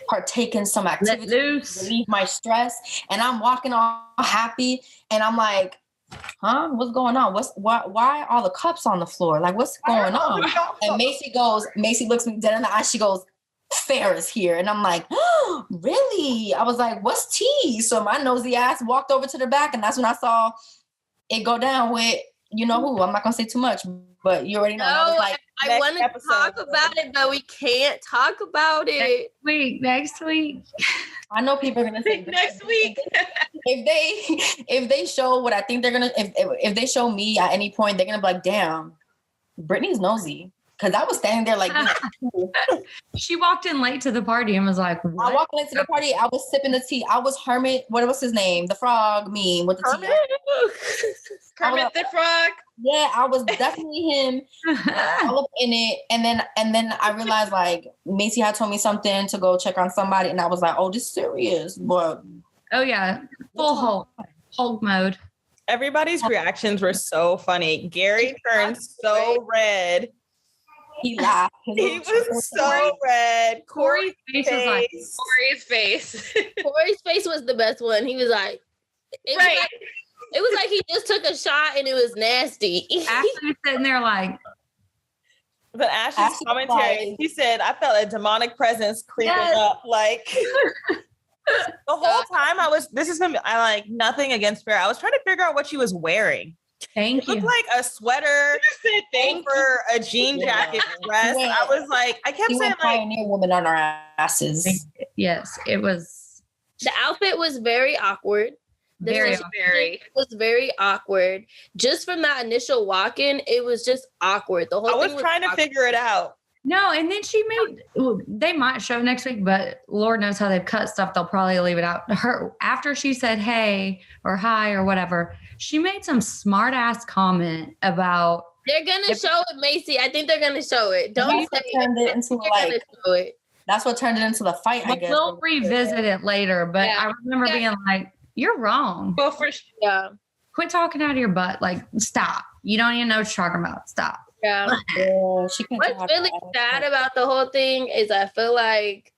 partake in some activity to relieve my stress. And I'm walking all happy, and I'm like, huh? What's going on? Why are all the cups on the floor? Like, what's going on? And Maci looks me dead in the eye. She goes, Farrah's here. And I'm like, oh, really? I was like, what's tea? So my nosy ass walked over to the back, and that's when I saw it go down with you know who. I'm not gonna say too much, but you already know. No, I want to talk about it, but we can't talk about it. Next week. I know people are gonna say next week. if they show what I think they're gonna, if they show me at any point, they're gonna be like, damn, Brittany's nosy. Because I was standing there like, she walked in late to the party and was like, what? I walked late to the party. I was sipping the tea. I was Hermit. What was his name? The frog meme with the tea. Kermit the Frog. Yeah, I was definitely him. All up in it. And then I realized like Maci had told me something to go check on somebody. And I was like, oh, this is serious. But oh yeah. Full Hulk mode. Everybody's reactions were so funny. Gary turned so red. He laughed. He was so red. Corey's face was like Corey's face. Corey's face was the best one. He was like, it was like he just took a shot and it was nasty. Ashley was sitting there like. But Ashley's commentary, he said, I felt a demonic presence creeping up. Like the whole time I like nothing against Farrah. I was trying to figure out what she was wearing. Thank you. Looked like a sweater over a jean jacket dress. I was like, I kept saying like pioneer woman on our asses. Yes, it was. The outfit was very awkward. Very. It was very awkward. Just from that initial walk-in, it was just awkward. The whole thing was trying to figure it out. No, and then they might show next week, but Lord knows how they've cut stuff. They'll probably leave it out. After she said hey or hi or whatever, she made some smart ass comment about. They're going to show it, Maci. I think they're going to show it. Don't say it. That's what turned it into the fight, I guess. We'll revisit it later, but I remember being like, you're wrong. Well, for sure. Yeah. Quit talking out of your butt. Like, stop. You don't even know what you're talking about. Stop. Yeah. What's really sad about the whole thing is I feel like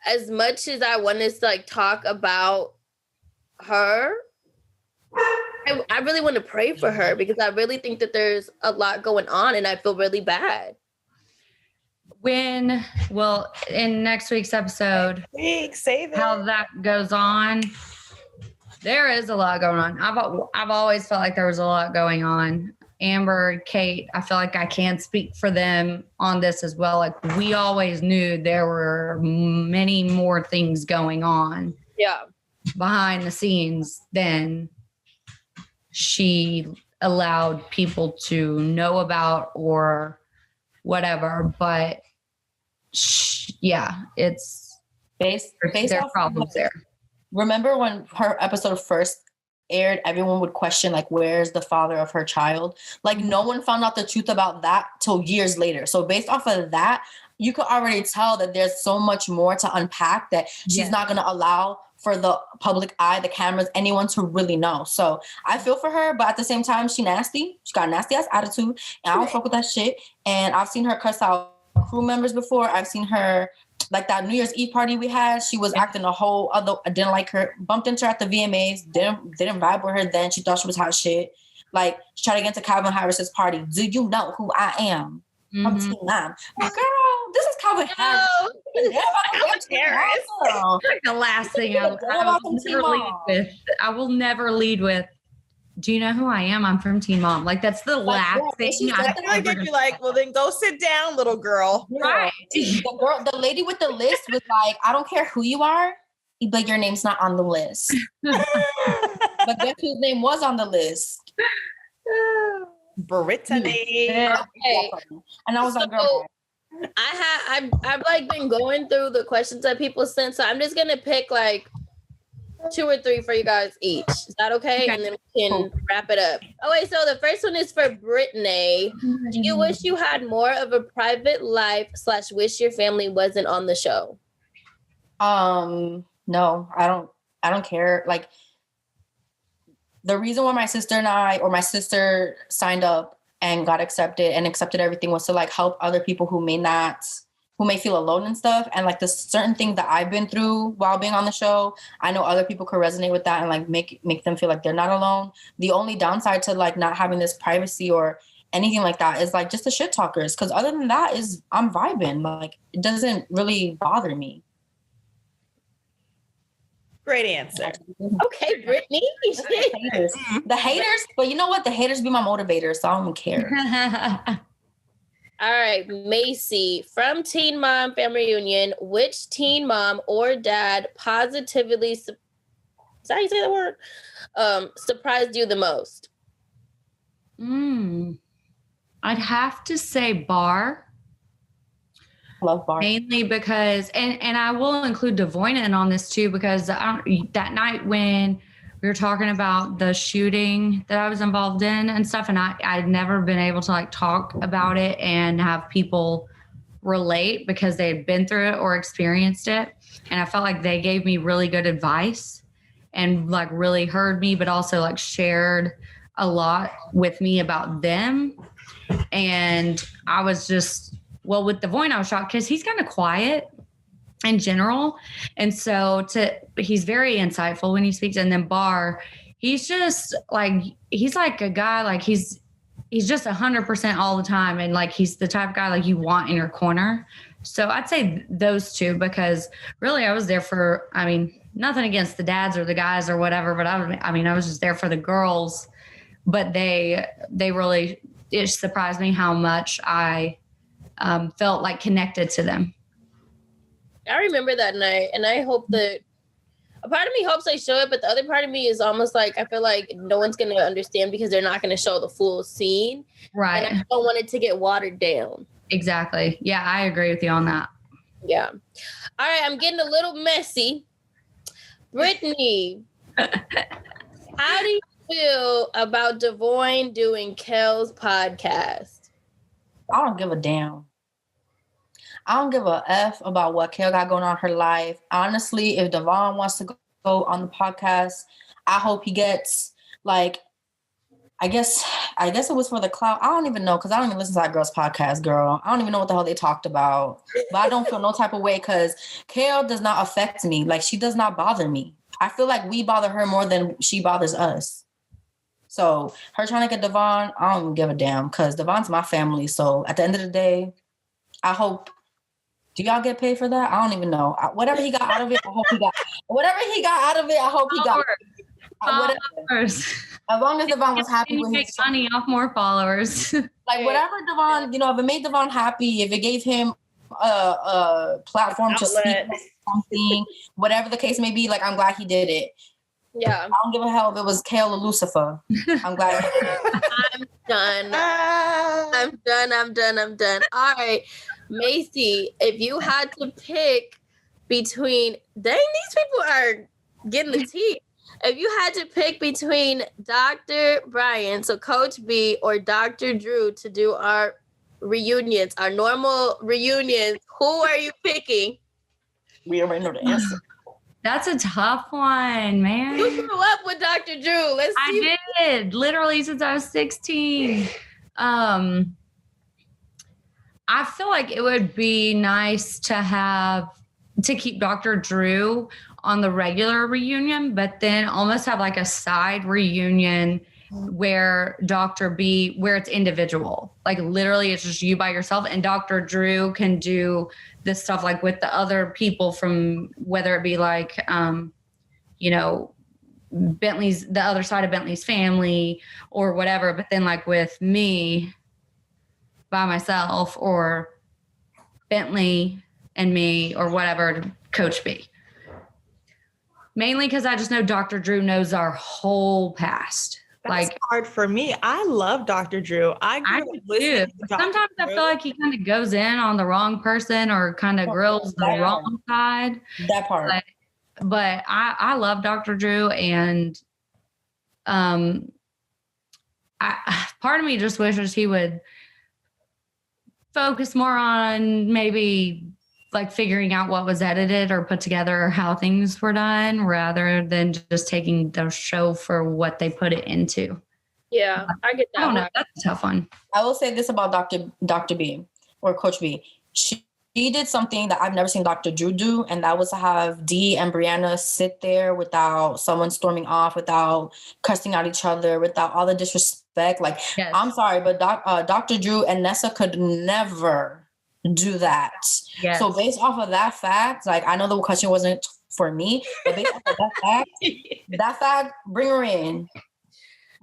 as much as I want to like talk about her, I really want to pray for her because I really think that there's a lot going on and I feel really bad. In next week's episode, how that goes on. There is a lot going on. I've always felt like there was a lot going on. Amber, Kate, I feel like I can speak for them on this as well. Like, we always knew there were many more things going on behind the scenes than she allowed people to know about or whatever. But it's based there's off problems there. Remember when her episode first aired, everyone would question, like, where's the father of her child? Like, no one found out the truth about that till years later. So based off of that, you could already tell that there's so much more to unpack that she's not going to allow for the public eye, the cameras, anyone to really know. So I feel for her, but at the same time, she nasty. She got a nasty ass attitude, and I don't fuck with that shit. And I've seen her cuss out crew members before. I've seen her, like that New Year's Eve party we had, she was acting a whole other. I didn't like her. Bumped into her at the VMAs. Didn't vibe with her then. She thought she was hot shit. Like, she tried to get into Calvin Harris's party. Do you know who I am? I'm Team Mom. Girl, this is Calvin Harris. The last thing I will never lead with, do you know who I am? I'm from Teen Mom. Like, that's the last thing. I get you like, well, then go sit down, little girl. Right. The lady with the list was like, I don't care who you are, but your name's not on the list. But guess whose name was on the list? Brittany. Okay. And I was like, girl. I've like been going through the questions that people sent, so I'm just gonna pick like 2 or 3 for you guys each. Is that okay? And then we can wrap it up. Oh wait, so the first one is for Brittany. Do you wish you had more of a private life / wish your family wasn't on the show? No, I don't care. Like, the reason why my sister signed up and got accepted and accepted everything was to like help other people who may feel alone and stuff. And like the certain things that I've been through while being on the show, I know other people could resonate with that and like make them feel like they're not alone. The only downside to like not having this privacy or anything like that is like just the shit talkers. Cause other than that I'm vibing. Like, it doesn't really bother me. Great answer. Okay, Brittany. The haters, but you know what? The haters be my motivators, so I don't care. All right, Maci, from Teen Mom Family Reunion, which teen mom or dad positively, is that how you say that word? Surprised you the most? I'd have to say Bar. Love Bar. Mainly because, and I will include Devoin in on this too, because that night when we were talking about the shooting that I was involved in and stuff, and I'd never been able to like talk about it and have people relate because they had been through it or experienced it. And I felt like they gave me really good advice and like really heard me, but also like shared a lot with me about them. And I was just, well, with Devoin, I was shocked because he's kind of quiet in general. And so he's very insightful when he speaks. And then Bar, he's just like, he's like a guy, like he's just 100% all the time. And like, he's the type of guy like you want in your corner. So I'd say those two, because really I was there for, I mean, nothing against the dads or the guys or whatever, but I was just there for the girls, but they really, it surprised me how much I felt like connected to them. I remember that night, and I hope that a part of me hopes they show it, but the other part of me is almost like I feel like no one's going to understand because they're not going to show the full scene. Right. And I don't want it to get watered down. Exactly. Yeah, I agree with you on that. Yeah. All right, I'm getting a little messy. Brittany, how do you feel about Devoin doing Kel's podcast? I don't give a damn. I don't give a F about what Kel got going on in her life. Honestly, if Devoin wants to go on the podcast, I hope he gets like, I guess it was for the clout. I don't even know, because I don't even listen to that girl's podcast, girl. I don't even know what the hell they talked about. But I don't feel no type of way because Kel does not affect me. Like, she does not bother me. I feel like we bother her more than she bothers us. So her trying to get Devoin, I don't give a damn, because Devon's my family. So at the end of the day, I hope. Do y'all get paid for that? I don't even know. Whatever he got out of it, I hope he got. Whatever he got out of it, I hope he got. Whatever. As long as Devoin was happy You with make his money off more followers. like whatever Devoin, if it made Devoin happy, if it gave him a platform to speak Outlet. about something, whatever the case may be, like I'm glad he did it. Yeah. I don't give a hell if it was Kale or Lucifer. I'm glad he did it. I'm done. I'm done. All right. Maci, if you had to pick between, dang, these people are getting the tea. If you had to pick between Dr. Brian, so Coach B, or Dr. Drew to do our reunions, our normal reunions, who are you picking? We already know the answer. That's a tough one, man. You grew up with Dr. Drew. Let's see. I did, literally since I was 16. I feel like it would be nice to keep Dr. Drew on the regular reunion, but then almost have like a side reunion where Dr. B, where it's individual. Like literally it's just you by yourself, and Dr. Drew can do this stuff like with the other people from, whether it be like, Bentley's, the other side of Bentley's family or whatever, but then like with me by myself, or Bentley and me, or whatever, Coach B. Mainly because I just know Dr. Drew knows our whole past. That's like hard for me. I love Dr. Drew. I do listening too. to Dr. Sometimes I Drew. feel like he kind of goes in on the wrong person or kind of grills the wrong side. That part. But I love Dr. Drew, and part of me just wishes he would focus more on maybe like figuring out what was edited or put together or how things were done, rather than just taking the show for what they put it into. Yeah, I get that. I don't know. That's a tough one. I will say this about Dr. B or Coach B. She did something that I've never seen Dr. Drew do, and that was to have Dee and Brianna sit there without someone storming off, without cussing out each other, without all the disrespect. Like, Yes. I'm sorry, but Dr. Drew and Nessa could never do that. Yes. So based off of that fact, like I know the question wasn't for me, but based off of that fact, bring her in.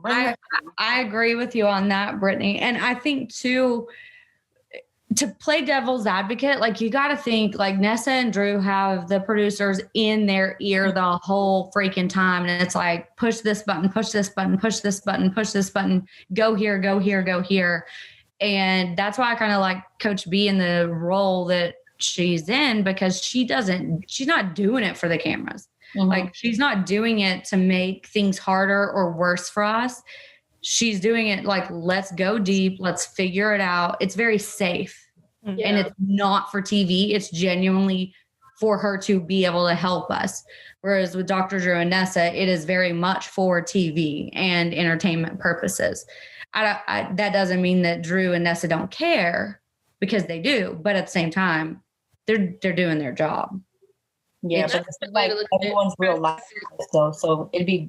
I agree with you on that, Brittany. And I think too, to play devil's advocate, like you got to think like Nessa and Drew have the producers in their ear the whole freaking time. And it's like, push this button, push this button, push this button, push this button, go here, go here, go here. And that's why I kind of like Coach B in the role that she's in, because she's not doing it for the cameras. Mm-hmm. Like she's not doing it to make things harder or worse for us. She's doing it like, let's go deep. Let's figure it out. It's very safe. Yeah. And it's not for TV. It's genuinely for her to be able to help us. Whereas with Dr. Drew and Nessa, it is very much for TV and entertainment purposes. That doesn't mean that Drew and Nessa don't care, because they do. But at the same time, they're doing their job. Yeah, but it's like everyone's real life though. So it'd be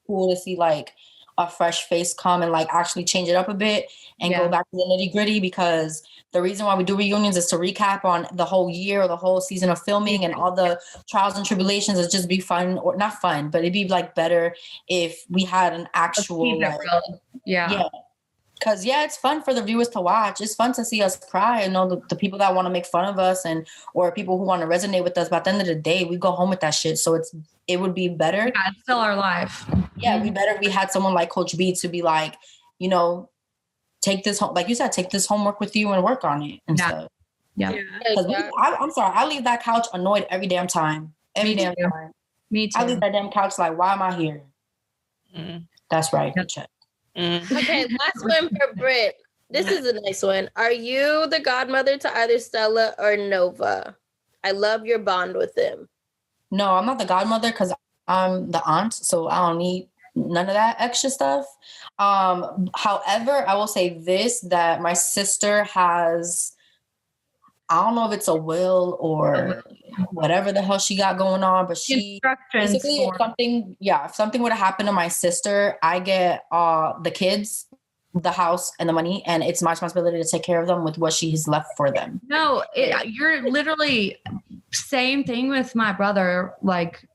cool to see like a fresh face come and like actually change it up a bit and go back to the nitty gritty, because the reason why we do reunions is to recap on the whole year or the whole season of filming and all the trials and tribulations. It'd just be fun, or not fun, but it'd be like better if we had an actual like, because it's fun for the viewers to watch. It's fun to see us cry and know the people that want to make fun of us or people who want to resonate with us. But at the end of the day, we go home with that shit. So it would be better. Yeah, it's still our life. Yeah, we had someone like Coach B to be like, take this home, like you said, take this homework with you and work on it and stuff. Yeah. Because I'm sorry, I leave that couch annoyed every damn time. Every damn time. Me too. I leave that damn couch like, why am I here? That's right. Good check. Okay, last one for Britt. This is a nice one. Are you the godmother to either Stella or Nova? I love your bond with them. No, I'm not the godmother because I'm the aunt, so I don't need none of that extra stuff. However, I will say this, that my sister has, I don't know if it's a will or whatever the hell she got going on, but she basically if something would have happened to my sister, I get the kids, the house, and the money, and it's my responsibility to take care of them with what she has left for them. No, you're literally same thing with my brother. Like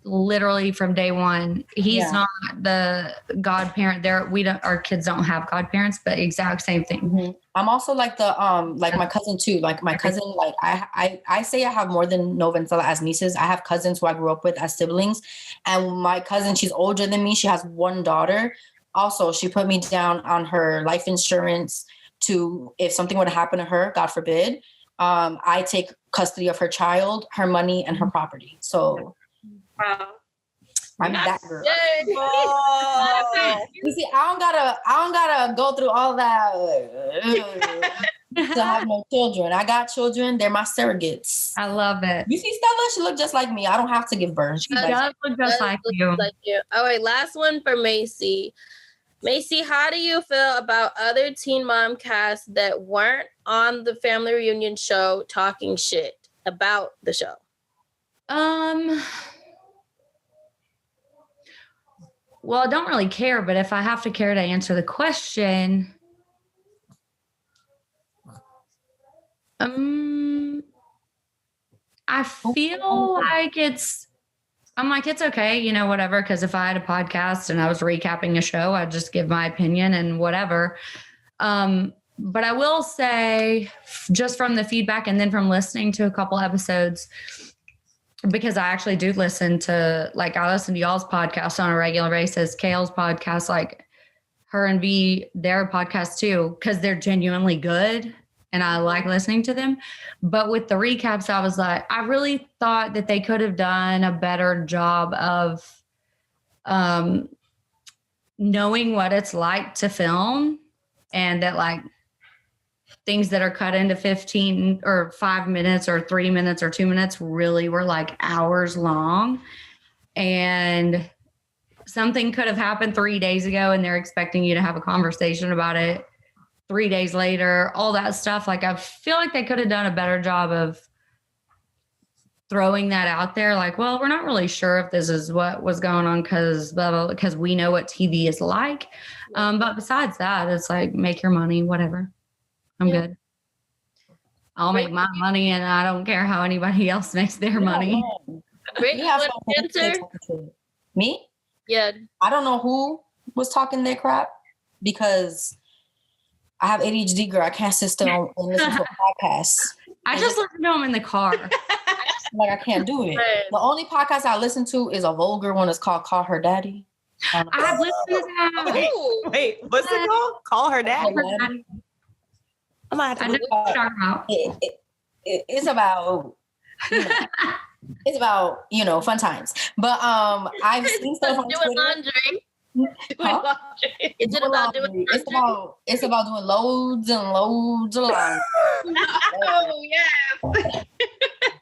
literally from day one. He's not the godparent. Our kids don't have godparents, but exact same thing. Mm-hmm. I'm also like the like my cousin too. Like my cousin, like I say I have more than Novencella as nieces. I have cousins who I grew up with as siblings, and my cousin, she's older than me. She has one daughter. Also, she put me down on her life insurance to, if something were to happen to her, God forbid, I take custody of her child, her money, and her property. So. Wow. I'm that girl. Oh. You see, I don't gotta go through all that to have no children. I got children. They're my surrogates. I love it. You see Stella? She look just like me. I don't have to give birth. She does look just like you. All right, last one for Maci. Maci, how do you feel about other Teen Mom casts that weren't on the family reunion show talking shit about the show? Well, I don't really care, but if I have to care to answer the question, I feel like it's okay, you know, whatever. Because if I had a podcast and I was recapping a show, I'd just give my opinion and whatever. But I will say, just from the feedback and then from listening to a couple episodes, because I actually do listen to, like, I listen to y'all's podcast on a regular basis, Kale's podcast, like her and V, their podcast too, because they're genuinely good and I like listening to them. But with the recaps, I was like, I really thought that they could have done a better job of knowing what it's like to film, and that, like, things that are cut into 15 or 5 minutes or 3 minutes or 2 minutes really were like hours long. And something could have happened 3 days ago and they're expecting you to have a conversation about it 3 days later, all that stuff. Like, I feel like they could have done a better job of throwing that out there. Like, well, we're not really sure if this is what was going on because we know what TV is like. But besides that, it's like, make your money, whatever. I'm good. I'll make my money and I don't care how anybody else makes their money. Brittany, what answer? Me? Yeah. I don't know who was talking their crap because I have ADHD, girl. I can't sit still and listen to a podcast. I just listen to them in the car. Like, I can't do it. The only podcast I listen to is a vulgar one. It's called Call Her Daddy. I've listened to that. Wait, what's it called? Call Her Daddy. I know what you're talking about. It's about, it's about, fun times. But I've seen stuff on doing Twitter. Laundry. Is it about doing laundry? It's about doing loads and loads of laundry. Oh yes.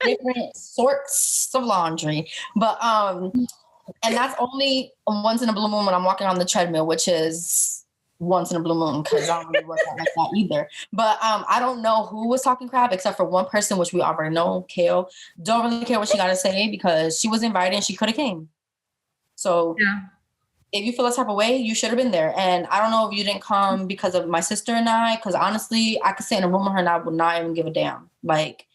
Different sorts of laundry. But and that's only once in a blue moon when I'm walking on the treadmill, which is once in a blue moon because I don't really work out like that either. But I don't know who was talking crap except for one person, which we already know, Kale. Don't really care what she got to say because she was invited and she could have came. So if you feel a type of way, you should have been there. And I don't know if you didn't come because of my sister and I, because honestly, I could sit in a room with her and I would not even give a damn. Like,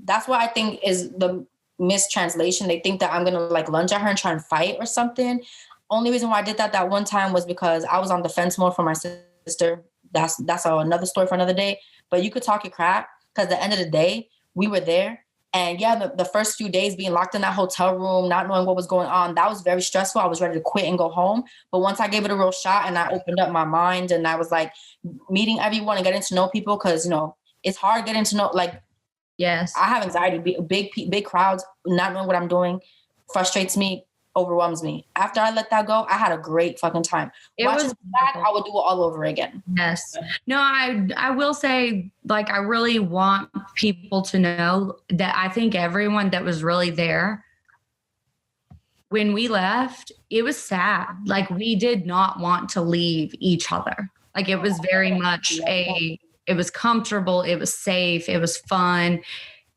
that's what I think is the mistranslation. They think that I'm going to like lunge at her and try and fight or something. Only reason why I did that one time was because I was on defense mode for my sister. That's another story for another day. But you could talk your crap because at the end of the day, we were there. And yeah, the first few days being locked in that hotel room, not knowing what was going on, that was very stressful. I was ready to quit and go home. But once I gave it a real shot and I opened up my mind and I was like meeting everyone and getting to know people, because, it's hard getting to know, like, yes, I have anxiety, big crowds, not knowing what I'm doing frustrates me, overwhelms me. After I let that go, I had a great fucking time. Watching it back, I would do it all over again. Yes. No, I will say, like, I really want people to know that I think everyone that was really there when we left, it was sad. Like, we did not want to leave each other. Like, it was very much it was comfortable. It was safe. It was fun.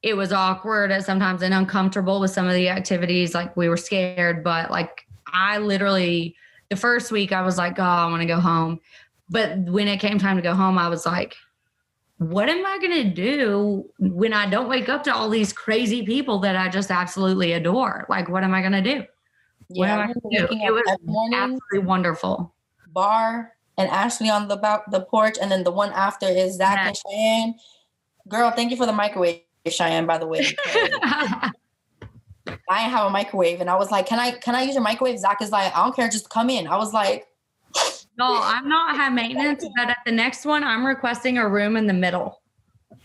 It was awkward at sometimes and uncomfortable with some of the activities. Like, we were scared, but like, I literally, the first week I was like, oh, I want to go home. But when it came time to go home, I was like, what am I going to do when I don't wake up to all these crazy people that I just absolutely adore? Like, what am I going to do? What am I going to do? It was every morning, absolutely wonderful. Bar and Ashley on the porch, and then the one after is Zach and Cheyenne. Girl, thank you for the microwave, Cheyenne, by the way. I didn't have a microwave, and I was like, can I use your microwave? Zach is like, I don't care, just come in. I was like, no, I'm not high maintenance, but at the next one, I'm requesting a room in the middle.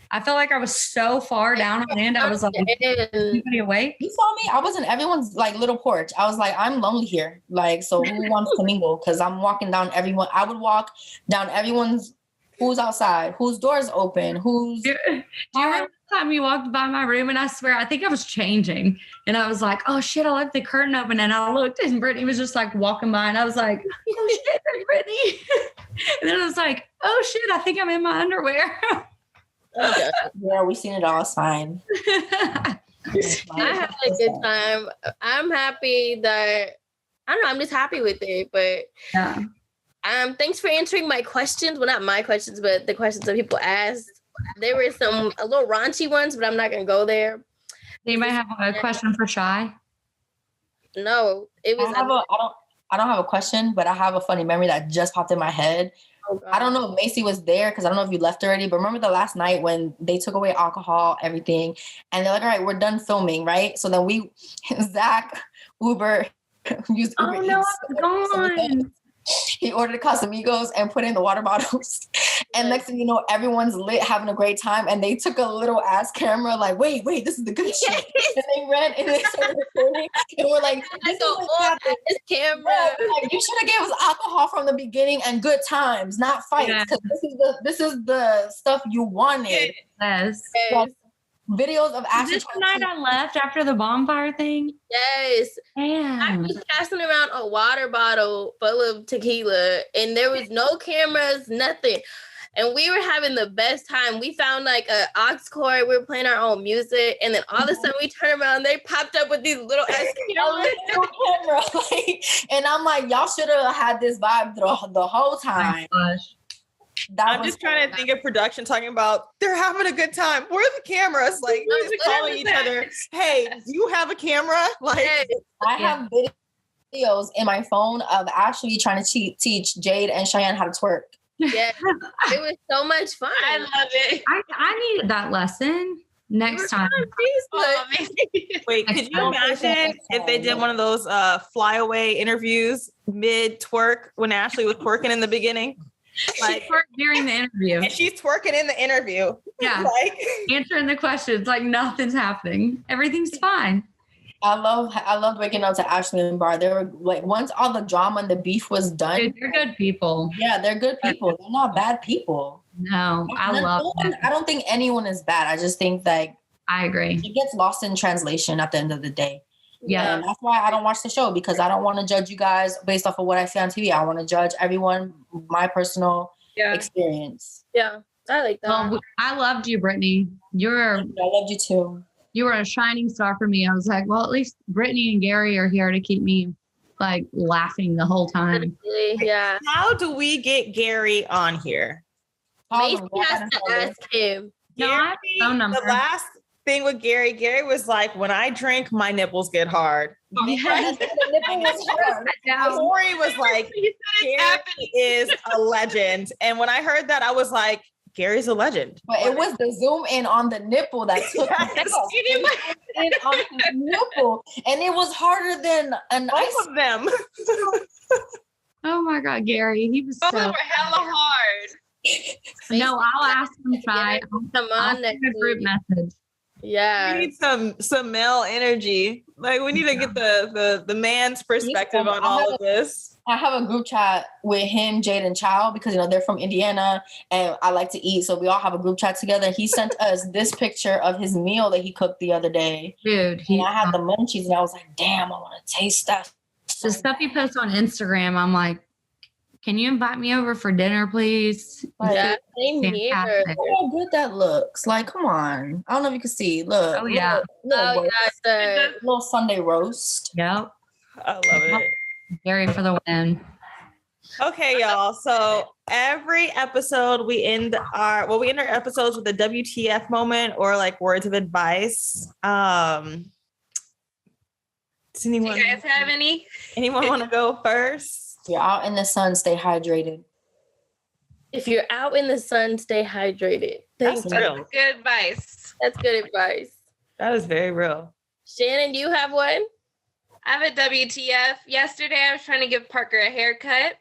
I felt like I was so far down on land. I was like, anybody awake? You saw me? I was in everyone's like little porch. I was like, I'm lonely here. Like, so who wants to mingle? Because I'm walking down everyone. I would walk down everyone's, who's outside, whose door's open, who's. Do you remember the time you walked by my room and I swear, I think I was changing and I was like, oh shit, I left the curtain open, and I looked and Brittany was just like walking by and I was like, oh shit, there's Brittany. And then I was like, oh shit, I think I'm in my underwear. Okay. Yeah, we seen it all. It's fine. I had a good time. I'm happy that, I don't know, I'm just happy with it. But yeah. Thanks for answering my questions. Well, not my questions, but the questions that people asked. There were some a little raunchy ones, but I'm not gonna go there. You might have a question for Chey. No, it was. I don't have a question, but I have a funny memory that just popped in my head. Oh, I don't know if Maci was there because I don't know if you left already, but remember the last night when they took away alcohol, everything, and they're like, all right, we're done filming, right? So then Zach, Uber, used Uber. Oh, no, I'm gone. He ordered Casamigos and put in the water bottles. And next thing you know, everyone's lit, having a great time. And they took a little ass camera, like, wait, this is the good shit. And they ran and they started recording. And we're like, this camera. Like, you should have gave us alcohol from the beginning and good times, not fights. Because this is the stuff you wanted. Yes. Like, videos of Ashley. This night I left after the bonfire thing? Yes. Damn. I was passing around a water bottle full of tequila and there was no cameras, nothing. And we were having the best time. We found like an aux cord. We were playing our own music. And then all of a sudden we turned around, they popped up with these little ass cameras. And I'm like, y'all should have had this vibe the whole time. Oh my gosh. I'm just trying to think of production talking about they're having a good time. Where are the cameras? Like just calling each other. Hey, do you have a camera? Like I have videos in my phone of Ashley trying to teach Jade and Cheyenne how to twerk. Yeah, it was so much fun. I love it. I needed that lesson next time. Wait, could you imagine if they did one of those flyaway interviews mid twerk when Ashley was twerking in the beginning? Like during the interview, and she's twerking in the interview. Yeah, like answering the questions, like nothing's happening, everything's fine. I loved waking up to Ashley and Bar. They were like, once all the drama and the beef was done, dude, they're good people. Yeah, they're good people. They're not bad people. No, I don't think anyone is bad. I just think that I agree. It gets lost in translation at the end of the day. Yeah. And that's why I don't watch the show, because I don't want to judge you guys based off of what I see on TV. I want to judge everyone, my personal experience. Yeah, I like that. Well, I loved you, Brittany. I loved you too. You were a shining star for me. I was like, well, at least Brittany and Gary are here to keep me like laughing the whole time. Yeah. How do we get Gary on here? Maci has to ask him. Gary, the last thing with Gary was like, when I drink, my nipples get hard. Yes. Corey was like, Gary is a legend. And when I heard that, I was like, Gary's a legend. But it was the zoom in on the nipple that took in on his nipple. And it was harder than an both of them. Oh my God, Gary. He was both of them were hella hard. No, I'll ask him, Chey. Come on, next group message. Yeah, we need some male energy. Like we need to get the man's perspective on all of this. I have a group chat with him, Jade, and Chow, because they're from Indiana and I like to eat, so we all have a group chat together. He sent us this picture of his meal that he cooked the other day. Dude, and I had the munchies and I was like, damn, I want to taste that. The stuff he posts on Instagram, I'm like, can you invite me over for dinner, please? Yeah, same here. Look how good that looks. Like, come on. I don't know if you can see. Look. Oh, yeah. Little Sunday roast. Yep. I love it. Gary for the win. Okay, y'all. So every episode we end our episodes with a WTF moment or like words of advice. Does Do you guys have any? anyone want to go first? If you're out in the sun, stay hydrated. If you're out in the sun, stay hydrated. That's Thank you. real. Good advice. That's good advice. That is very real. Shanan, do you have one? I have a WTF. Yesterday, I was trying to give Parker a haircut,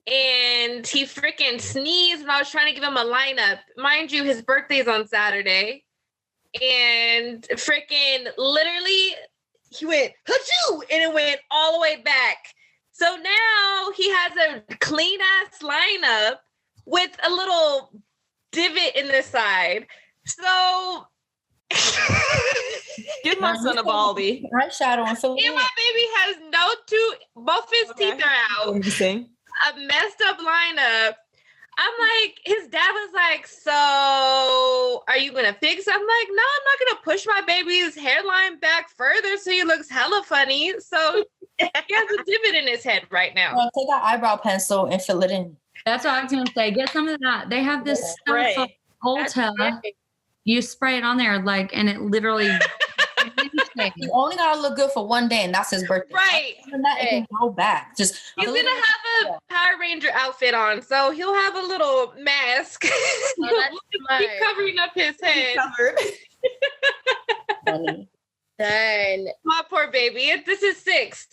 and he freaking sneezed, and I was trying to give him a lineup. Mind you, his birthday's on Saturday, and freaking literally, he went, "Hachoo!" and it went all the way back. So now he has a clean ass lineup with a little divot in the side. So Give my son a baldy. Eyeshadow and fill it and in. my baby has no tooth. Both his teeth are out. Interesting. A messed up lineup. I'm like, his dad was like, "So are you gonna fix it?" I'm like, "No, I'm not gonna push my baby's hairline back further so he looks hella funny." So he has a divot in his head right now. Well, take that eyebrow pencil and fill it in. That's what I was gonna say. Get some of that. They have this Right. stuff called That's Ulta. right. You spray it on there, like, and it literally. You only gotta look good for one day, and that's his birthday. Right. Other than that, it can go back. Just He's fill gonna it in. have a Power Ranger outfit on, so he'll have a little mask. Oh, that's smart. Keep covering up his head. Covered. Funny. Darn. My poor baby. This is 6.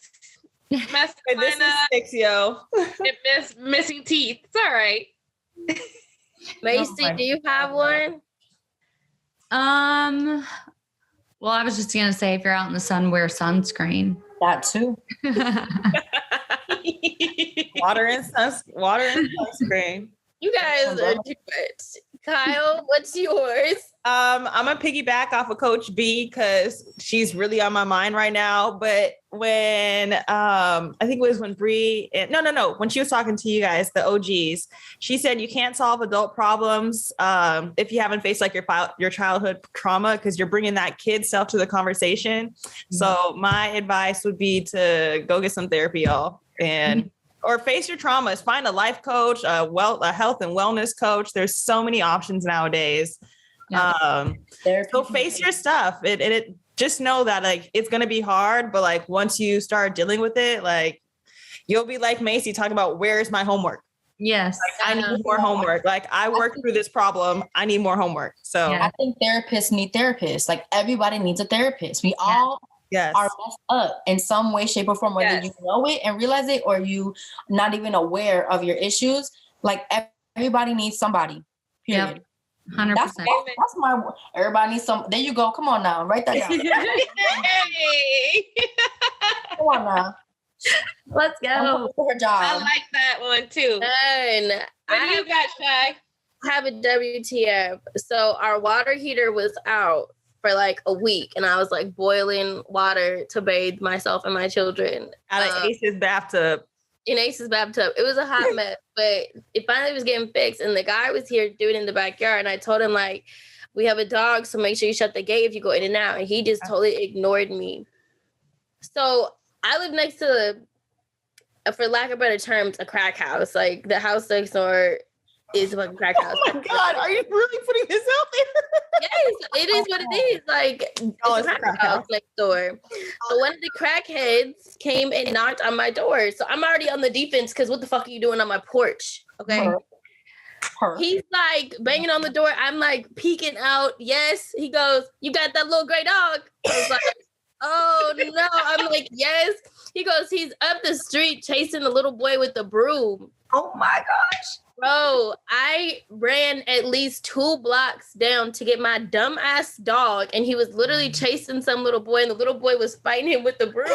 Messed Wait, this is lineup, 6, yo. missing teeth. It's all right. Macy, my do you have one? Well, I was just gonna say, if you're out in the sun, wear sunscreen. That too. Water and sunscreen. You guys are too much. Kyle, what's yours? I'm gonna piggyback off of Coach B because she's really on my mind right now. But when I think it was when Bree, when she was talking to you guys, the OGs, she said you can't solve adult problems if you haven't faced like your childhood trauma because you're bringing that kid self to the conversation. So my advice would be to go get some therapy, y'all, and or face your traumas. Find a life coach, a health and wellness coach. There's so many options nowadays. So face your stuff. It just know that like it's gonna be hard, but like once you start dealing with it, like you'll be like Maci talking about where's my homework. Yes. Like, I need more homework. Like I worked through this problem. I need more homework. So Yeah. I think therapists need therapists. Like everybody needs a therapist. We all yes. are messed up in some way, shape, or form, whether you know it and realize it or you not even aware of your issues. Like everybody needs somebody. Period. Yep. 100%. That's my everybody needs some. There you go. Come on now. Write that down. Hey. Come on now. Let's go. For her job. I like that one too. Darn. What do you got, Shy? have a WTF. So our water heater was out for like a week, and I was like boiling water to bathe myself and my children Out of Ace's bathtub. in Ace's bathtub. It was a hot mess, but it finally was getting fixed. And the guy was here doing it in the backyard, and I told him like, we have a dog, so make sure you shut the gate if you go in and out. And he just totally ignored me. So I live next to, for lack of better terms, a crack house. Like the house next door is a fucking crack house. Oh my God, are you really putting this out there? Yes, it is what it is. Like it's a crack house next door. So one of the crackheads came and knocked on my door. So I'm already on the defense because what the fuck are you doing on my porch? Okay. He's like banging on the door. I'm like peeking out. Yes. He goes, "You got that little gray dog?" I was like, "Oh no." I'm like, "Yes." He goes, "He's up the street chasing the little boy with the broom." Oh my gosh. Bro, I ran at least 2 blocks down to get my dumb ass dog, and he was literally chasing some little boy, and the little boy was fighting him with the broom.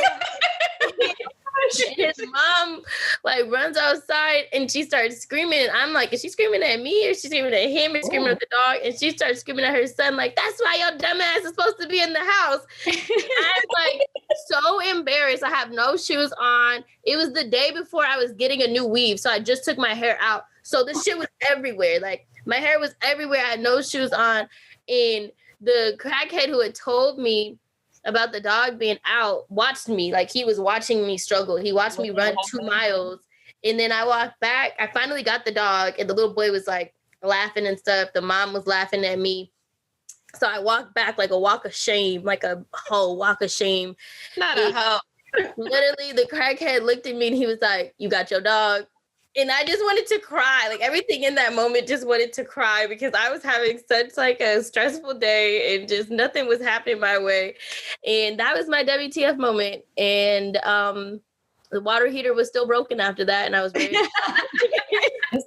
And his mom like runs outside and she starts screaming. I'm like, is she screaming at me or is she screaming at him or screaming at the dog? And she starts screaming at her son, like, "That's why your dumb ass is supposed to be in the house." I'm like so embarrassed. I have no shoes on. It was the day before I was getting a new weave, so I just took my hair out. So the shit was everywhere. Like my hair was everywhere. I had no shoes on. And the crackhead who had told me about the dog being out watched me. Like he was watching me struggle. He watched me run 2 miles And then I walked back. I finally got the dog, and the little boy was like laughing and stuff. The mom was laughing at me. So I walked back like a walk of shame, like a whole walk of shame. Not a hoe. Literally, the crackhead looked at me and he was like, "You got your dog?" And I just wanted to cry. Like everything in that moment just wanted to cry because I was having such like a stressful day and just nothing was happening my way. And that was my WTF moment. And the water heater was still broken after that. And I was very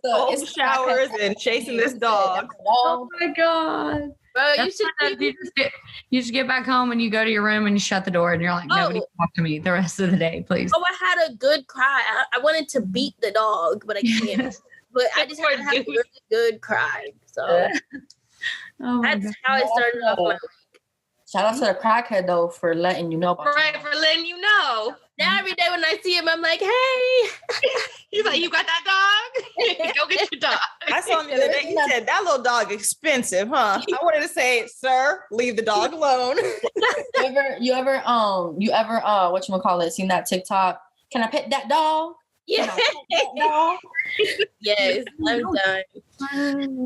Cold showers and chasing this dog. Oh my God. Bro, you That's should what you just get back home and you go to your room and you shut the door and you're like, nobody talk to me the rest of the day, please. Oh, I had a good cry. I wanted to beat the dog, but I can't. But I just had to have a really good cry. So that's how I started off my week. Shout out to the crackhead though for letting you know about Right, for letting you know. Now every day when I see him, I'm like, hey. He's like, you got that dog? Go get your dog. I saw him the other day. He said, that little dog expensive, huh? I wanted to say, sir, leave the dog alone. you ever whatchamacallit, seen that TikTok? Can I pet that dog? Yeah. Yes, I'm done.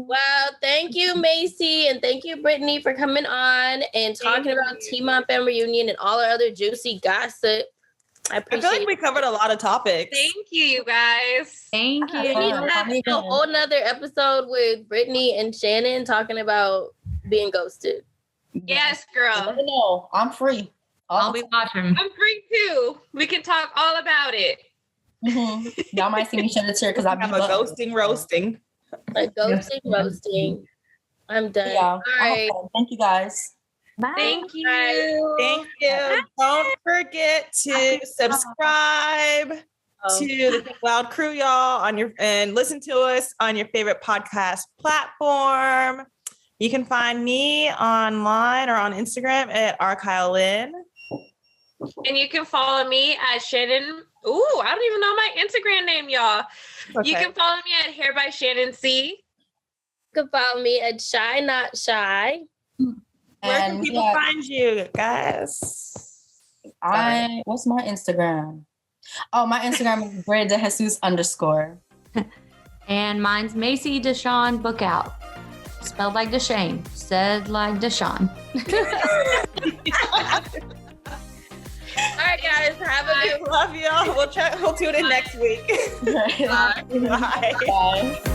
Well, thank you, Maci, and thank you, Brittany, for coming on and talking about Team Up and Reunion and all our other juicy gossip. I feel like we covered a lot of topics. Thank you guys. Thank you. We need to have a whole nother episode with Brittany and Shanan talking about being ghosted. Yes, girl. No, I'm free. I'll be watching. I'm free too. We can talk all about it. Mm-hmm. Y'all might see me shed a tear because I'm a ghosting roasting. A ghosting roasting. I'm done. Yeah. All right. Okay. Thank you guys. Bye. Thank you. Thank you. Don't forget to subscribe to the Think Loud Crew, y'all, and listen to us on your favorite podcast platform. You can find me online or on Instagram at @RKyleLynn. And you can follow me at Shanan. Ooh, I don't even know my Instagram name, y'all. Okay. You can follow me at Hair by Shanan C. You can follow me at Shy Not Shy. Where can people find you, guys? What's my Instagram? Oh, my Instagram is Brenda Jesus _. And mine's Maci Deshawn Book Out. Spelled like Deshane, said like Deshawn. All right, guys, have a good Love y'all. We'll tune in next week. Bye. Bye. Bye.